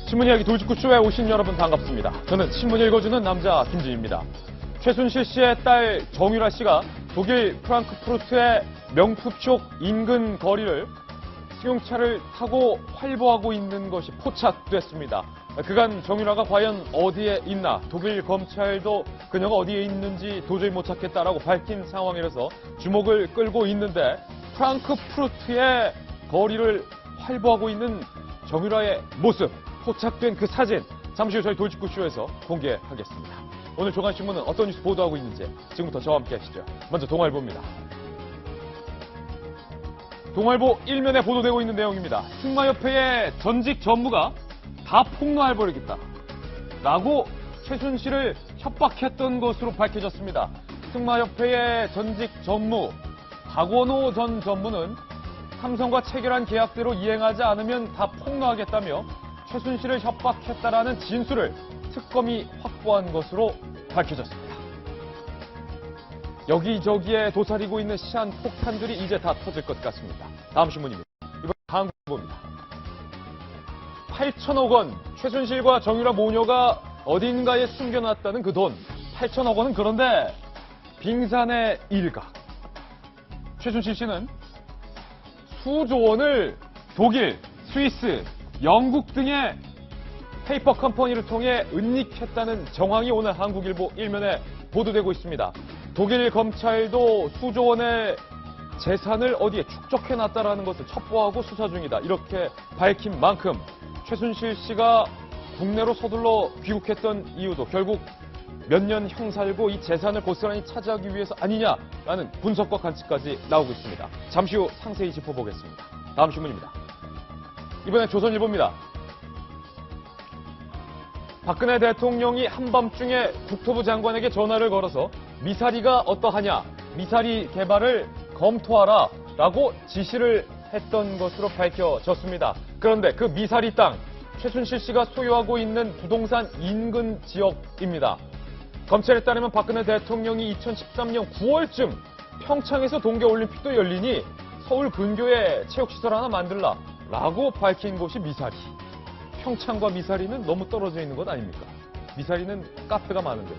신문이야기 돌직구쇼에 오신 여러분 반갑습니다. 저는 신문 읽어주는 남자 김진입니다. 최순실 씨의 딸 정유라 씨가 독일 프랑크푸르트의 명품 쪽 인근 거리를 승용차를 타고 활보하고 있는 것이 포착됐습니다. 그간 정유라가 과연 어디에 있나, 독일 검찰도 그녀가 어디에 있는지 도저히 못 찾겠다라고 밝힌 상황이라서 주목을 끌고 있는데, 프랑크푸르트의 거리를 활보하고 있는 정유라의 모습, 포착된 그 사진, 잠시 후 저희 돌직구쇼에서 공개하겠습니다. 오늘 조간신문은 어떤 뉴스 보도하고 있는지 지금부터 저와 함께 하시죠. 먼저 동아일보입니다. 동아일보 1면에 보도되고 있는 내용입니다. 승마협회의 전직 전무가 다 폭로해버리겠다 라고 최순실을 협박했던 것으로 밝혀졌습니다. 승마협회의 전직 전무 박원호 전 전무는 삼성과 체결한 계약대로 이행하지 않으면 다 폭로하겠다며 최순실을 협박했다라는 진술을 특검이 확보한 것으로 밝혀졌습니다. 여기저기에 도사리고 있는 시한폭탄들이 이제 다 터질 것 같습니다. 다음 신문입니다. 이번 한국보입니다. 8천억 원, 최순실과 정유라 모녀가 어딘가에 숨겨놨다는 그 돈. 8천억 원은 그런데 빙산의 일각. 최순실 씨는 수조 원을 독일, 스위스, 영국 등의 페이퍼 컴퍼니를 통해 은닉했다는 정황이 오늘 한국일보 1면에 보도되고 있습니다. 독일 검찰도 수조 원의 재산을 어디에 축적해놨다라는 것을 첩보하고 수사 중이다, 이렇게 밝힌 만큼 최순실 씨가 국내로 서둘러 귀국했던 이유도 결국 몇 년 형살고 이 재산을 고스란히 차지하기 위해서 아니냐라는 분석과 관측까지 나오고 있습니다. 잠시 후 상세히 짚어보겠습니다. 다음 신문입니다. 이번엔 조선일보입니다. 박근혜 대통령이 한밤중에 국토부 장관에게 전화를 걸어서 미사리가 어떠하냐, 미사리 개발을 검토하라 라고 지시를 했던 것으로 밝혀졌습니다. 그런데 그 미사리 땅, 최순실 씨가 소유하고 있는 부동산 인근 지역입니다. 검찰에 따르면 박근혜 대통령이 2013년 9월쯤 평창에서 동계올림픽도 열리니 서울 근교에 체육시설 하나 만들라 라고 밝힌 곳이 미사리. 평창과 미사리는 너무 떨어져 있는 것 아닙니까? 미사리는 카페가 많은데.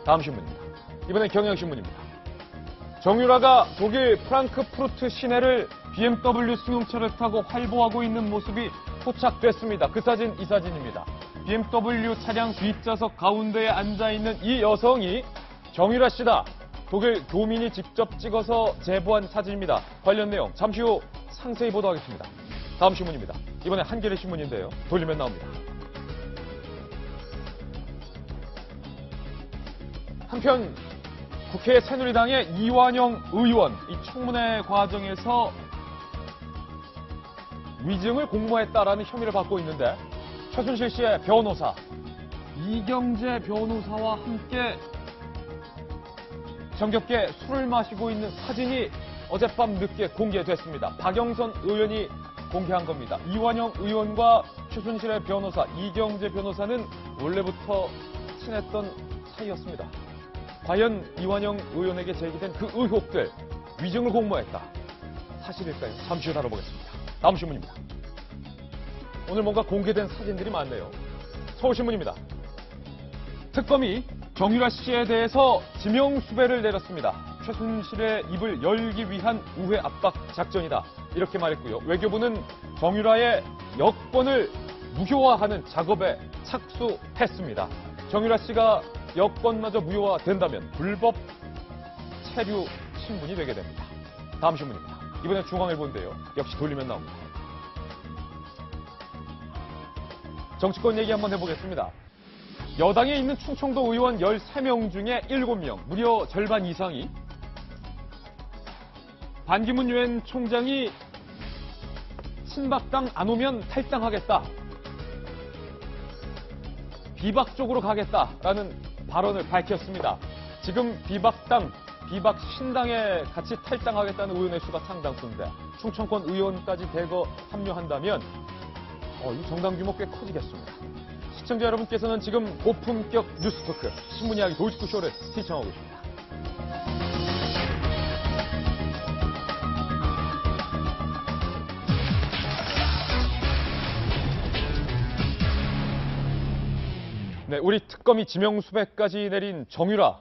다음 신문입니다. 이번엔 경향신문입니다. 정유라가 독일 프랑크푸르트 시내를 BMW 승용차를 타고 활보하고 있는 모습이 포착됐습니다. 그 사진, 이 사진입니다. BMW 차량 뒷좌석 가운데에 앉아있는 이 여성이 정유라 씨다, 독일 교민이 직접 찍어서 제보한 사진입니다. 관련 내용 잠시 후 상세히 보도하겠습니다. 다음 신문입니다. 이번에 한겨레 신문인데요. 돌리면 나옵니다. 한편 국회 새누리당의 이완영 의원, 이 청문회 과정에서 위증을 공모했다라는 혐의를 받고 있는데, 최순실 씨의 변호사 이경재 변호사와 함께 정겹게 술을 마시고 있는 사진이 어젯밤 늦게 공개됐습니다. 박영선 의원이 공개한 겁니다. 이완영 의원과 최순실의 변호사 이경재 변호사는 원래부터 친했던 사이였습니다. 과연 이완영 의원에게 제기된 그 의혹들, 위증을 공모했다, 사실일까요? 잠시 후 다뤄보겠습니다. 다음 신문입니다. 오늘 뭔가 공개된 사진들이 많네요. 서울신문입니다. 특검이 정유라 씨에 대해서 지명수배를 내렸습니다. 최순실의 입을 열기 위한 우회 압박 작전이다, 이렇게 말했고요. 외교부는 정유라의 여권을 무효화하는 작업에 착수했습니다. 정유라 씨가 여권마저 무효화된다면 불법 체류 신분이 되게 됩니다. 다음 신문입니다. 이번엔 중앙일보인데요. 역시 돌리면 나옵니다. 정치권 얘기 한번 해보겠습니다. 여당에 있는 충청도 의원 13명 중에 7명, 무려 절반 이상이 반기문 유엔 총장이 친박당 안 오면 탈당하겠다, 비박 쪽으로 가겠다라는 발언을 밝혔습니다. 지금 비박당, 비박신당에 같이 탈당하겠다는 의원의 수가 상당수인데 충청권 의원까지 대거 합류한다면 이 정당 규모 꽤 커지겠습니다. 시청자 여러분께서는 지금 고품격 뉴스토크 신문이야기 돌직구쇼를 시청하고 계십니다. 네, 우리 특검이 지명수배까지 내린 정유라,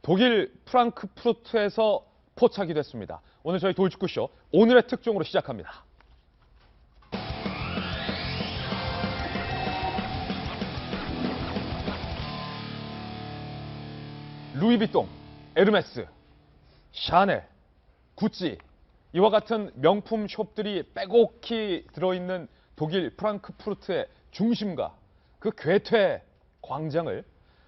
독일 프랑크푸르트에서 포착이 됐습니다. 오늘 저희 돌직구쇼 오늘의 특종으로 시작합니다. 루이비통, 에르메스, 샤넬, 구찌 이와 같은 명품 숍들이 빼곡히 들어있는 독일 프랑크푸르트의 중심가 그 괴테 광장을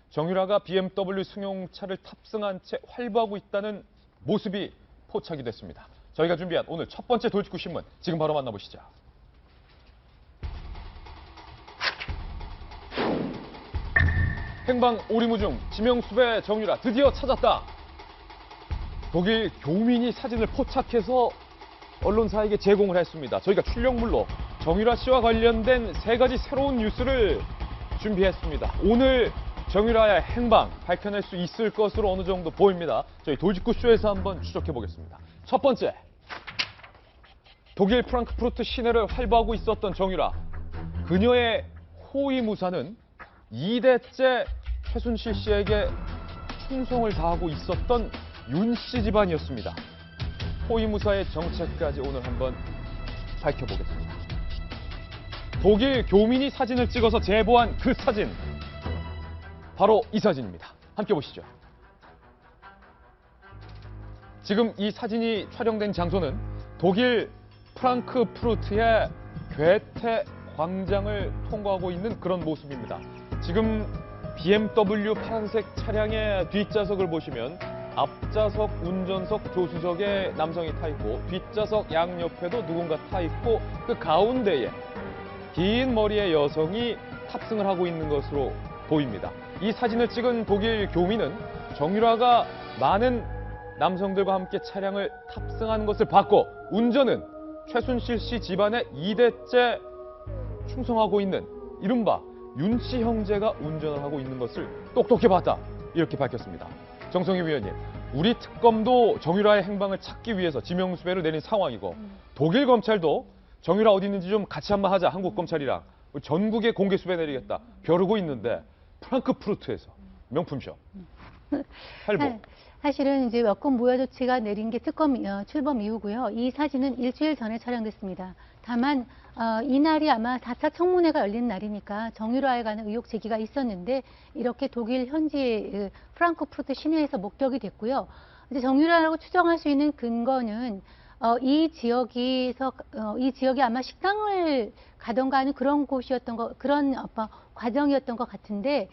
정유라가 BMW 승용차를 탑승한 채 활보하고 있다는 모습이 포착이 됐습니다. 저희가 준비한 오늘 첫 번째 돌직구 신문 지금 바로 만나보시죠. 행방 오리무중 지명수배 정유라 드디어 찾았다. 독일 교민이 사진을 포착해서 언론사에게 제공을 했습니다. 저희가 출력물로 정유라 씨와 관련된 3가지 새로운 뉴스를 준비했습니다. 오늘 정유라의 행방 밝혀낼 수 있을 것으로 어느 정도 보입니다. 저희 돌직구쇼에서 한번 추적해 보겠습니다. 첫 번째, 독일 프랑크푸르트 시내를 활보하고 있었던 정유라. 그녀의 호위무사는 2대째 최순실 씨에게 충성을 다하고 있었던 윤 씨 집안이었습니다. 호위무사의 정체까지 오늘 한번 밝혀보겠습니다. 독일 교민이 사진을 찍어서 제보한 그 사진. 바로 이 사진입니다. 함께 보시죠. 지금 이 사진이 촬영된 장소는 독일 프랑크푸르트의 괴테 광장을 통과하고 있는 그런 모습입니다. 지금 BMW 파란색 차량의 뒷좌석을 보시면 앞좌석, 운전석, 조수석에 남성이 타 있고 뒷좌석 양옆에도 누군가 타 있고 그 가운데에 긴 머리의 여성이 탑승을 하고 있는 것으로 보입니다. 이 사진을 찍은 독일 교민은 정유라가 많은 남성들과 함께 차량을 탑승하는 것을 봤고 운전은 최순실 씨 집안의 2대째 충성하고 있는 이른바 윤 씨 형제가 운전을 하고 있는 것을 똑똑히 봤다. 이렇게 밝혔습니다. 정성희 위원님, 우리 특검도 정유라의 행방을 찾기 위해서 지명수배를 내린 상황이고 독일 검찰도 정유라 어디 있는지 좀 같이 한번 하자. 한국 검찰이랑 전국에 공개 수배 내리겠다. 벼르고 있는데 프랑크푸르트에서 명품숍 활보. 사실은 이제 여권 모여 조치가 내린 게 특검 출범 이후고요. 이 사진은 일주일 전에 촬영됐습니다. 다만 이날이 아마 4차 청문회가 열린 날이니까 정유라에 관한 의혹 제기가 있었는데 이렇게 독일 현지 프랑크푸르트 시내에서 목격이 됐고요. 이제 정유라라고 추정할 수 있는 근거는 이 지역이 아마 식당을 가던가 하는 그런 곳이었던 그런 과정이었던 것 같은데,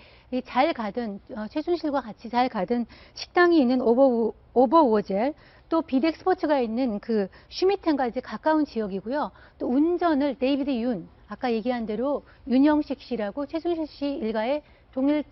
잘 가든, 최순실과 같이 잘 가든 식당이 있는 오버우어젤, 또 비덱 스포츠가 있는 그 슈미텐과 이제 가까운 지역이고요. 또 운전을 데이비드 윤, 아까 얘기한 대로 윤영식 씨라고 최순실 씨 일가의 독일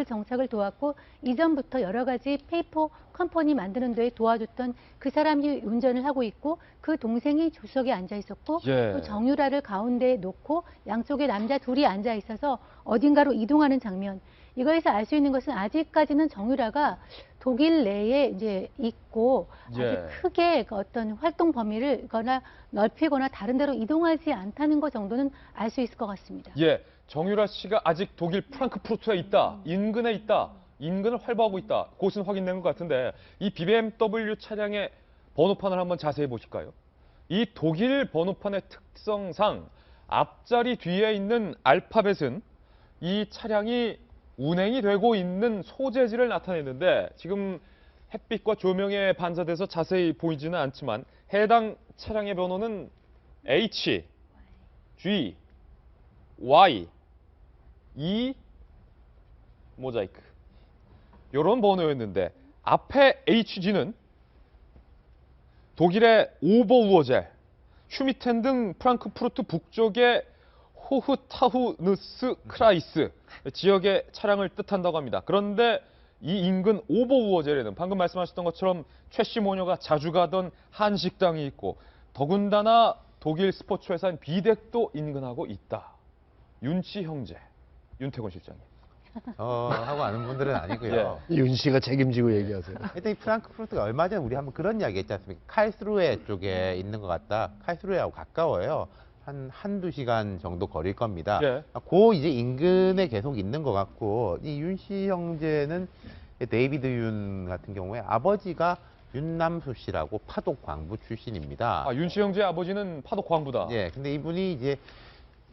정착을 도왔고 이전부터 여러 가지 페이퍼 컴퍼니 만드는 데에 도와줬던 그 사람이 운전을 하고 있고 그 동생이 조수석에 앉아 있었고 또 정유라를 가운데에 놓고 양쪽에 남자 둘이 앉아 있어서 어딘가로 이동하는 장면. 이거에서 알 수 있는 것은 아직까지는 정유라가 독일 내에 이제 있고 아주 크게 그 어떤 활동 범위를 넓히거나 다른 데로 이동하지 않다는 것 정도는 알 수 있을 것 같습니다. 예, 정유라 씨가 아직 독일 프랑크푸르트에 있다, 인근에 있다, 인근을 활보하고 있다. 곳은 확인된 것 같은데 이 BMW 차량의 번호판을 한번 자세히 보실까요? 이 독일 번호판의 특성상 앞자리 뒤에 있는 알파벳은 이 차량이 운행이 되고 있는 소재지를 나타내는데 지금 햇빛과 조명에 반사돼서 자세히 보이지는 않지만 해당 차량의 번호는 H, G, Y, E, 모자이크 이런 번호였는데 앞에 HG는 독일의 오버우어젤, 슈미텐 등 프랑크푸르트 북쪽의 호흐타우누스 크라이스 지역의 차량을 뜻한다고 합니다. 그런데 이 인근 오버우어젤에는 방금 말씀하셨던 것처럼 최 씨 모녀가 자주 가던 한식당이 있고 더군다나 독일 스포츠 회사인 비덱도 인근하고 있다. 윤 씨 형제, 윤태곤 실장님. 하고 아는 분들은 아니고요. 윤 씨가 책임지고 얘기하세요. 하여튼 이 프랑크푸르트가 얼마 전에 우리 한번 그런 이야기 했지 않습니까? 칼스루해 쪽에 있는 것 같다. 칼스루해하고 가까워요. 한두 시간 정도 거릴 겁니다. 예. 그 이제 인근에 계속 있는 것 같고, 이 윤 씨 형제는 데이비드 윤 같은 경우에 아버지가 윤남수 씨라고 파독 광부 출신입니다. 아, 윤씨 형제의 아버지는 파독 광부다. 예, 근데 이분이 이제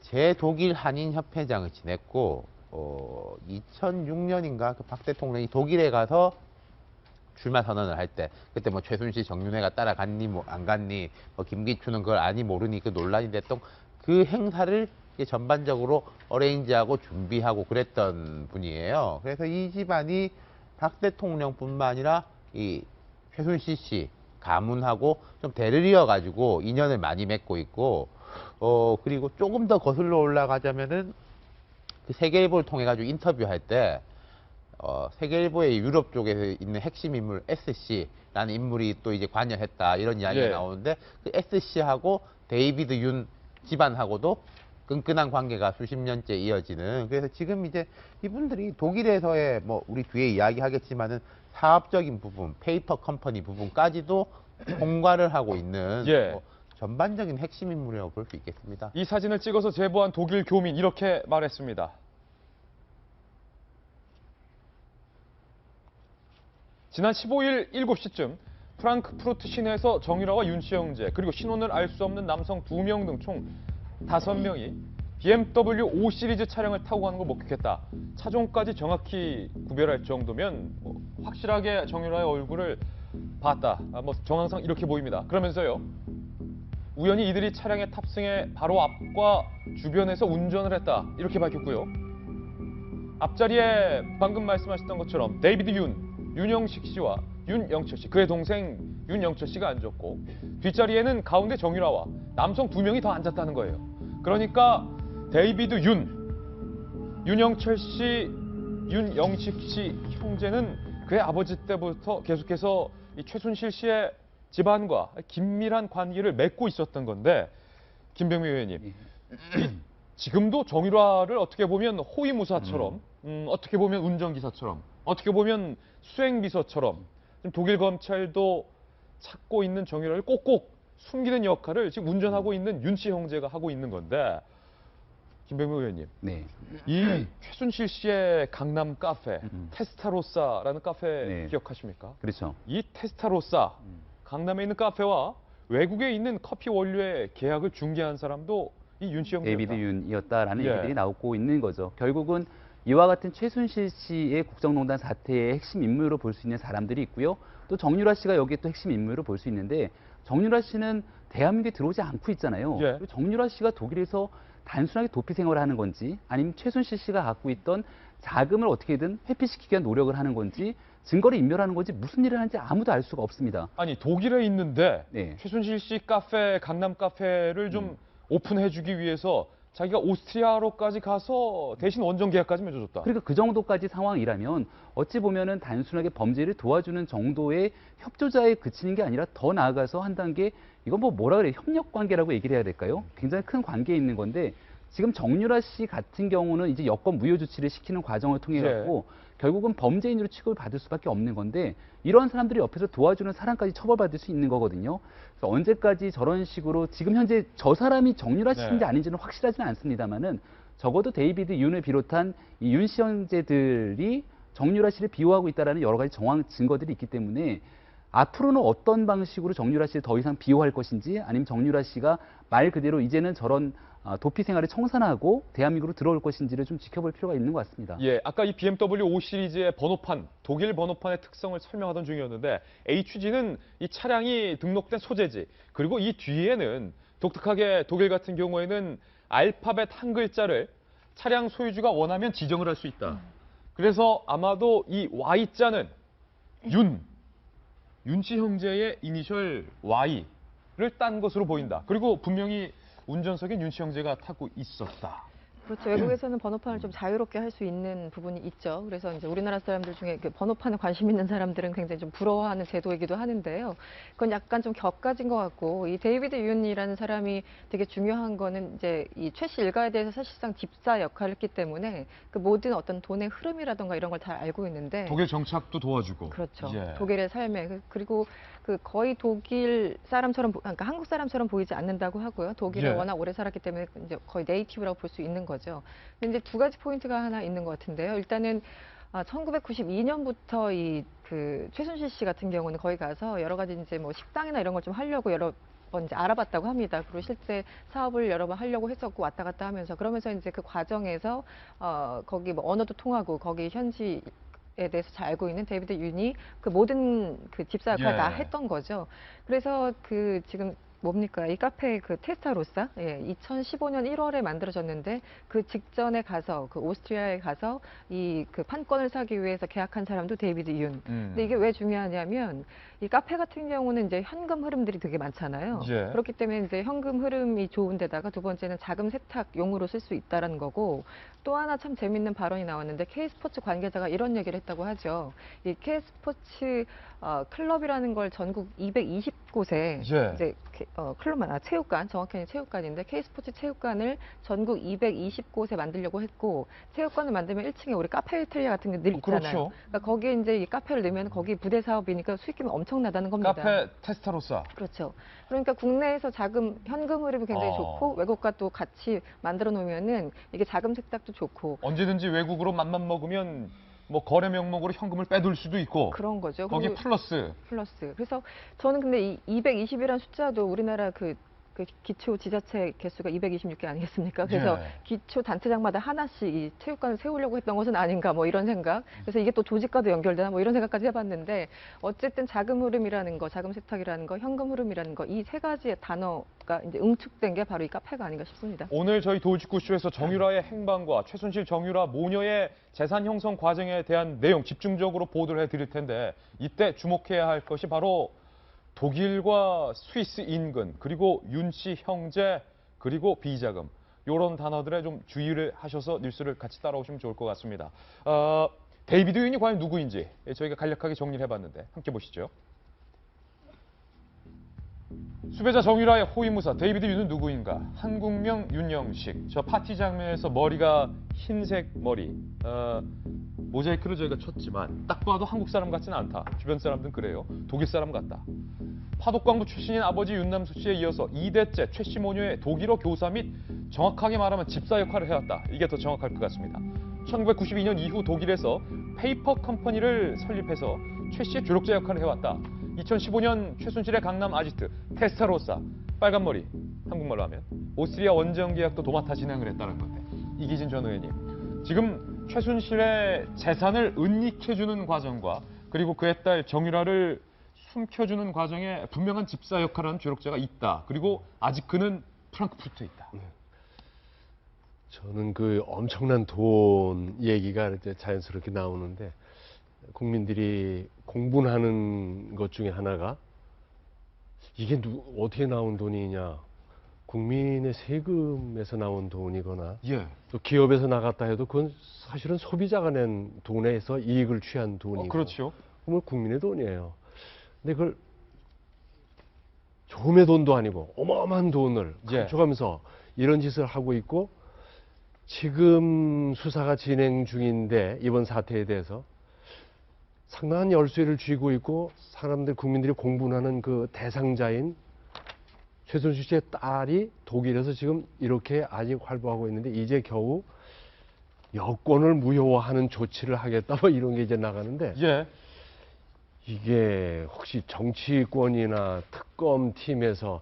제독일 한인 협회장을 지냈고, 2006년인가 그 박 대통령이 독일에 가서 출마 선언을 할 때, 그때 뭐 최순실 정윤회가 따라갔니 뭐 안 갔니, 뭐 김기춘은 그걸 아니 모르니 그 논란이 됐던 그 행사를 이제 전반적으로 어레인지하고 준비하고 그랬던 분이에요. 그래서 이 집안이 박 대통령뿐만 아니라 이 최순실 씨 가문하고 좀 대를 이어가지고 인연을 많이 맺고 있고, 그리고 조금 더 거슬러 올라가자면은 그 세계일보를 통해 가지고 인터뷰할 때 세계일보의 유럽 쪽에 있는 핵심 인물 SC라는 인물이 또 이제 관여했다 이런 이야기가 예. 나오는데, 그 SC하고 데이비드 윤 집안하고도 끈끈한 관계가 수십 년째 이어지는, 그래서 지금 이제 이분들이 독일에서의 뭐 우리 뒤에 이야기하겠지만은 사업적인 부분, 페이퍼 컴퍼니 부분까지도 통과를 하고 있는 예. 뭐 전반적인 핵심 인물이라고 볼 수 있겠습니다. 이 사진을 찍어서 제보한 독일 교민 이렇게 말했습니다. 지난 15일 7시쯤 프랑크푸르트 시내에서 정유라와 윤씨 형제 그리고 신원을 알 수 없는 남성 2명 등 총 5명이 BMW 5 시리즈 차량을 타고 가는 걸 목격했다. 차종까지 정확히 구별할 정도면 뭐 확실하게 정유라의 얼굴을 봤다. 뭐 정황상 이렇게 보입니다. 그러면서요. 우연히 이들이 차량에 탑승해 바로 앞과 주변에서 운전을 했다. 이렇게 밝혔고요. 앞자리에 방금 말씀하셨던 것처럼 데이비드 윤영식 씨와 윤영철 씨, 그의 동생 윤영철 씨가 앉았고, 뒷자리에는 가운데 정유라와 남성 2명이 더 앉았다는 거예요. 그러니까 데이비드 윤영철 씨, 윤영식 씨 형제는 그의 아버지 때부터 계속해서 이 최순실 씨의 집안과 긴밀한 관계를 맺고 있었던 건데, 김병미 의원님, 지금도 정유라를 어떻게 보면 호위무사처럼, 어떻게 보면 운전기사처럼, 어떻게 보면 수행비서처럼 지금 독일 검찰도 찾고 있는 정유라를 꼭꼭 숨기는 역할을 지금 운전하고 있는 윤씨 형제가 하고 있는 건데, 김병미 의원님, 네. 이 최순실 씨의 강남 카페, 테스타로사라는 카페 네. 기억하십니까? 그렇죠. 이 테스타로사, 강남에 있는 카페와 외국에 있는 커피 원료의 계약을 중개한 사람도 이 윤씨 형제입니다. 데이비드 윤이었다라는 예. 얘기들이 나오고 있는 거죠. 결국은 이와 같은 최순실 씨의 국정농단 사태의 핵심 인물로 볼 수 있는 사람들이 있고요. 또 정유라 씨가 여기에 또 핵심 인물로 볼 수 있는데, 정유라 씨는 대한민국에 들어오지 않고 있잖아요. 예. 그리고 정유라 씨가 독일에서 단순하게 도피 생활을 하는 건지, 아니면 최순실 씨가 갖고 있던 자금을 어떻게든 회피시키기 위한 노력을 하는 건지, 증거를 인멸하는 건지, 무슨 일을 하는지 아무도 알 수가 없습니다. 아니, 독일에 있는데 네. 최순실 씨 카페, 강남 카페를 좀 오픈해주기 위해서 자기가 오스트리아로까지 가서 대신 원정 계약까지 맺어줬다. 그러니까 그 정도까지 상황이라면 어찌 보면은 단순하게 범죄를 도와주는 정도의 협조자에 그치는 게 아니라 더 나아가서 한 단계, 이건 뭐라 그래요? 협력 관계라고 얘기를 해야 될까요? 굉장히 큰 관계에 있는 건데, 지금 정유라 씨 같은 경우는 이제 여권 무효 조치를 시키는 과정을 통해 갖고 결국은 범죄인으로 취급을 받을 수밖에 없는 건데, 이런 사람들이 옆에서 도와주는 사람까지 처벌받을 수 있는 거거든요. 그래서 언제까지 저런 식으로, 지금 현재 저 사람이 정유라 씨인지 네. 아닌지는 확실하지는 않습니다만은, 적어도 데이비드 윤을 비롯한 이 윤 씨 형제들이 정유라 씨를 비호하고 있다라는 여러 가지 정황 증거들이 있기 때문에, 앞으로는 어떤 방식으로 정유라 씨를 더 이상 비호할 것인지, 아니면 정유라 씨가 말 그대로 이제는 저런 도피 생활을 청산하고 대한민국으로 들어올 것인지를 좀 지켜볼 필요가 있는 것 같습니다. 예, 아까 이 BMW 5 시리즈의 번호판, 독일 번호판의 특성을 설명하던 중이었는데, HG는 이 차량이 등록된 소재지, 그리고 이 뒤에는 독특하게 독일 같은 경우에는 알파벳 한 글자를 차량 소유주가 원하면 지정을 할 수 있다. 그래서 아마도 이 Y자는 윤씨 형제의 이니셜 Y를 딴 것으로 보인다. 그리고 분명히 운전석엔 윤씨 형제가 타고 있었다. 그렇죠. 외국에서는 번호판을 좀 자유롭게 할 수 있는 부분이 있죠. 그래서 이제 우리나라 사람들 중에 그 번호판에 관심 있는 사람들은 굉장히 좀 부러워하는 제도이기도 하는데요. 그건 약간 좀 격가진 것 같고, 이 데이비드 윤이라는 사람이 되게 중요한 거는 이제 이 최씨 일가에 대해서 사실상 집사 역할을 했기 때문에 그 모든 어떤 돈의 흐름이라던가 이런 걸 잘 알고 있는데. 독일 정착도 도와주고. 그렇죠. 예. 독일의 삶에. 그리고 그 거의 독일 사람처럼, 그러니까 한국 사람처럼 보이지 않는다고 하고요. 독일에 예. 워낙 오래 살았기 때문에 이제 거의 네이티브라고 볼 수 있는 거죠. 근데 이제 두 가지 포인트가 하나 있는 것 같은데요. 일단은 1992년부터 이 그 최순실 씨 같은 경우는 거기 가서 여러 가지 이제 뭐 식당이나 이런 걸 좀 하려고 여러 번 이제 알아봤다고 합니다. 그리고 실제 사업을 여러 번 하려고 했었고 왔다 갔다 하면서 그러면서 이제 그 과정에서 거기 뭐 언어도 통하고 거기 현지 에 대해서 잘 알고 있는 데이비드 윤이 그 모든 그 집사 역할을 예. 다 했던 거죠. 그래서 그 지금 뭡니까 이 카페 그 테스타로사 2015년 1월에 만들어졌는데 그 직전에 가서 그 오스트리아에 가서 이 그 판권을 사기 위해서 계약한 사람도 데이비드 윤. 근데 이게 왜 중요하냐면 이 카페 같은 경우는 이제 현금 흐름들이 되게 많잖아요. 예. 그렇기 때문에 이제 현금 흐름이 좋은데다가 두 번째는 자금 세탁용으로 쓸 수 있다라는 거고 또 하나 참 재밌는 발언이 나왔는데 K스포츠 관계자가 이런 얘기를 했다고 하죠. 이 K스포츠 클럽이라는 걸 전국 220곳에 예. 이제 클럽만 체육관 정확히는 체육관인데 K스포츠 체육관을 전국 220곳에 만들려고 했고 체육관을 만들면 1층에 우리 카페 이탈리아 같은 게 늘 있잖아요. 그렇죠. 그러니까 거기에 이제 이 카페를 넣으면 거기 부대 사업이니까 수익금이 엄청나다는 겁니다. 카페 테스타로사. 그렇죠. 그러니까 국내에서 현금 흐름이 굉장히 좋고 외국과 또 같이 만들어 놓으면은 이게 자금 세탁도 좋고 언제든지 외국으로 맘만 먹으면 뭐 거래 명목으로 현금을 빼둘 수도 있고. 그런 거죠. 거기 그리고 플러스. 그래서 저는 근데 이 220이라는 숫자도 우리나라 그 기초 지자체 개수가 226개 아니겠습니까? 그래서 예. 기초 단체장마다 하나씩 이 체육관을 세우려고 했던 것은 아닌가 뭐 이런 생각. 그래서 이게 또 조직과도 연결되나 뭐 이런 생각까지 해봤는데 어쨌든 자금 흐름이라는 거, 자금 세탁이라는 거, 현금 흐름이라는 거 이 세 가지의 단어가 이제 응축된 게 바로 이 카페가 아닌가 싶습니다. 오늘 저희 돌직구쇼에서 정유라의 행방과 최순실 정유라 모녀의 재산 형성 과정에 대한 내용 집중적으로 보도를 해드릴 텐데 이때 주목해야 할 것이 바로 독일과 스위스 인근 그리고 윤 씨 형제 그리고 비자금 이런 단어들에 좀 주의를 하셔서 뉴스를 같이 따라오시면 좋을 것 같습니다. 데이비드 윤이 과연 누구인지 저희가 간략하게 정리를 해봤는데 함께 보시죠. 수배자 정유라의 호위무사 데이비드 윤은 누구인가? 한국명 윤영식. 저 파티 장면에서 머리가 흰색 머리. 모자이크를 저희가 쳤지만 딱 봐도 한국 사람 같지는 않다. 주변 사람들은 그래요. 독일 사람 같다. 파독광부 출신인 아버지 윤남수 씨에 이어서 2대째 최 씨 모녀의 독일어 교사 및 정확하게 말하면 집사 역할을 해왔다. 이게 더 정확할 것 같습니다. 1992년 이후 독일에서 페이퍼 컴퍼니를 설립해서 최 씨의 조력자 역할을 해왔다. 2015년 최순실의 강남 아지트 테스타로사 빨간머리 한국말로 하면 오스트리아 원정 계약도 도맡아 진행을 했다는 건데 이기진 전 의원님 지금 최순실의 재산을 은닉해주는 과정과 그리고 그의 딸 정유라를 숨겨주는 과정에 분명한 집사 역할을 하는 조력자가 있다. 그리고 아직 그는 프랑크푸르트에 있다. 저는 그 엄청난 돈 얘기가 이제 자연스럽게 나오는데 국민들이 공분하는 것 중에 하나가 이게 어떻게 나온 돈이냐. 국민의 세금에서 나온 돈이거나 예. 또 기업에서 나갔다 해도 그건 사실은 소비자가 낸 돈에서 이익을 취한 돈이고 그렇죠. 그러면 국민의 돈이에요. 근데 그걸 조금의 돈도 아니고 어마어마한 돈을 예. 감춰가면서 이런 짓을 하고 있고 지금 수사가 진행 중인데 이번 사태에 대해서 상당한 열쇠를 쥐고 있고 사람들 국민들이 공분하는 그 대상자인 최순실 씨의 딸이 독일에서 지금 이렇게 아직 활보하고 있는데 이제 겨우 여권을 무효화하는 조치를 하겠다 뭐 이런 게 이제 나가는데 예. 이게 혹시 정치권이나 특검팀에서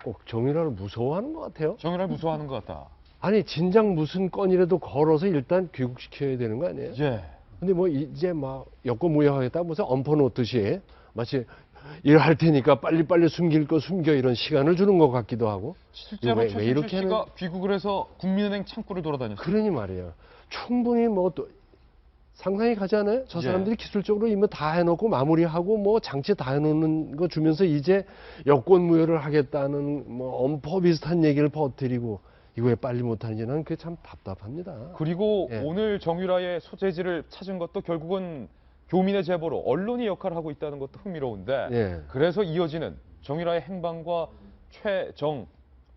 꼭 정유라를 무서워하는 것 같아요? 정유라를 무서워하는 것 같다. 아니 진작 무슨 건이라도 걸어서 일단 귀국시켜야 되는 거 아니에요? 예. 근데 뭐 이제 막 여권 무효하겠다 무슨 엎어 놓듯이 마치 일할 테니까 빨리빨리 숨길 거 숨겨 이런 시간을 주는 것 같기도 하고 실제로 왜 최순실 이렇게 씨가 귀국을 해서 국민은행 창구를 돌아다녔어요. 그러니 말이에요. 충분히 뭐 또 상상이 가지 않아요? 저 사람들이 기술적으로 이미 다 해놓고 마무리하고 뭐 장치 다 해놓는 거 주면서 이제 여권 무효를 하겠다는 뭐 엄포 비슷한 얘기를 퍼뜨리고 이거 왜 빨리 못하는지 나는 그게 참 답답합니다. 그리고 예. 오늘 정유라의 소재지를 찾은 것도 결국은 교민의 제보로 언론이 역할을 하고 있다는 것도 흥미로운데 예. 그래서 이어지는 정유라의 행방과 최정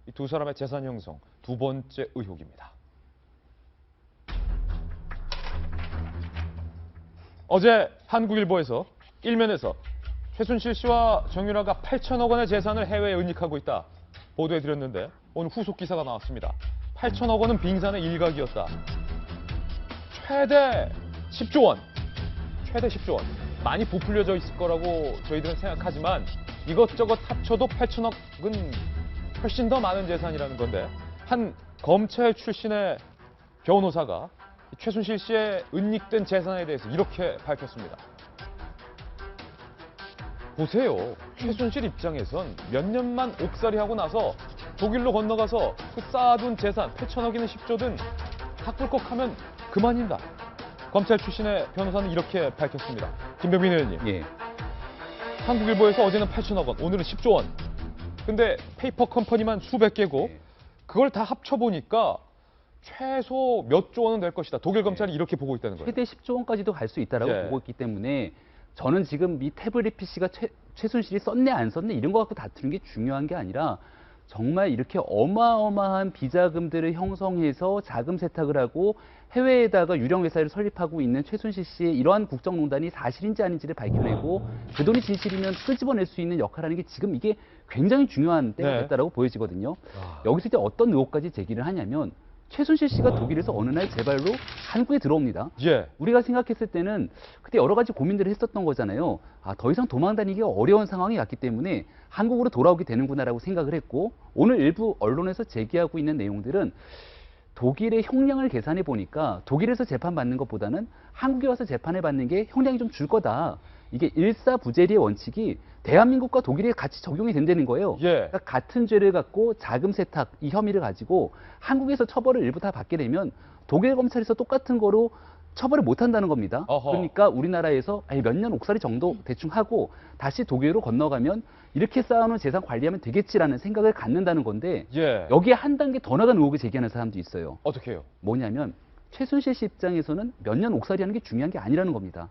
이 두 사람의 재산 형성 두 번째 의혹입니다. 어제 한국일보에서 일면에서 최순실 씨와 정유라가 8천억 원의 재산을 해외에 은닉하고 있다 보도해드렸는데 오늘 후속 기사가 나왔습니다. 8천억 원은 빙산의 일각이었다. 최대 10조 원. 최대 10조 원. 많이 부풀려져 있을 거라고 저희들은 생각하지만 이것저것 합쳐도 8천억은 훨씬 더 많은 재산이라는 건데 한 검찰 출신의 변호사가 최순실 씨의 은닉된 재산에 대해서 이렇게 밝혔습니다. 보세요. 최순실 입장에선 몇 년만 옥살이하고 나서 독일로 건너가서 그 쌓아둔 재산 8천억이든 10조든 다 꿀꺽하면 그만인다. 검찰 출신의 변호사는 이렇게 밝혔습니다. 김병민 의원님. 예. 한국일보에서 어제는 8천억 원, 오늘은 10조 원. 근데 페이퍼 컴퍼니만 수백 개고 예. 그걸 다 합쳐보니까 최소 몇 조 원은 될 것이다. 독일 검찰이 이렇게 보고 있다는 거예요. 최대 10조 원까지도 갈 수 있다라고 예. 보고 있기 때문에 저는 지금 이 태블릿 PC가 최순실이 썼네 안 썼네 이런 거 갖고 다투는 게 중요한 게 아니라 정말 이렇게 어마어마한 비자금들을 형성해서 자금 세탁을 하고 해외에다가 유령 회사를 설립하고 있는 최순실 씨의 이러한 국정농단이 사실인지 아닌지를 밝혀내고 그 돈이 진실이면 끄집어낼 수 있는 역할을 하는 게 지금 이게 굉장히 중요한 때가 네. 됐다라고 보여지거든요. 여기서 이제 어떤 의혹까지 제기를 하냐면 최순실 씨가 독일에서 어느 날 제 발로 한국에 들어옵니다. 예. 우리가 생각했을 때는 그때 여러 가지 고민들을 했었던 거잖아요. 아, 더 이상 도망 다니기가 어려운 상황이 왔기 때문에 한국으로 돌아오게 되는구나라고 생각을 했고 오늘 일부 언론에서 제기하고 있는 내용들은 독일의 형량을 계산해 보니까 독일에서 재판받는 것보다는 한국에 와서 재판을 받는 게 형량이 좀 줄 거다. 이게 일사부재리의 원칙이 대한민국과 독일에 같이 적용이 된다는 거예요. 예. 그러니까 같은 죄를 갖고 자금 세탁 이 혐의를 가지고 한국에서 처벌을 일부 다 받게 되면 독일 검찰에서 똑같은 거로 처벌을 못 한다는 겁니다. 어허. 그러니까 우리나라에서 몇 년 옥살이 정도 대충 하고 다시 독일로 건너가면 이렇게 쌓아놓은 재산 관리하면 되겠지라는 생각을 갖는다는 건데 예. 여기에 한 단계 더 나간 의혹을 제기하는 사람도 있어요. 어떻게 해요? 뭐냐면 최순실 씨 입장에서는 몇 년 옥살이 하는 게 중요한 게 아니라는 겁니다.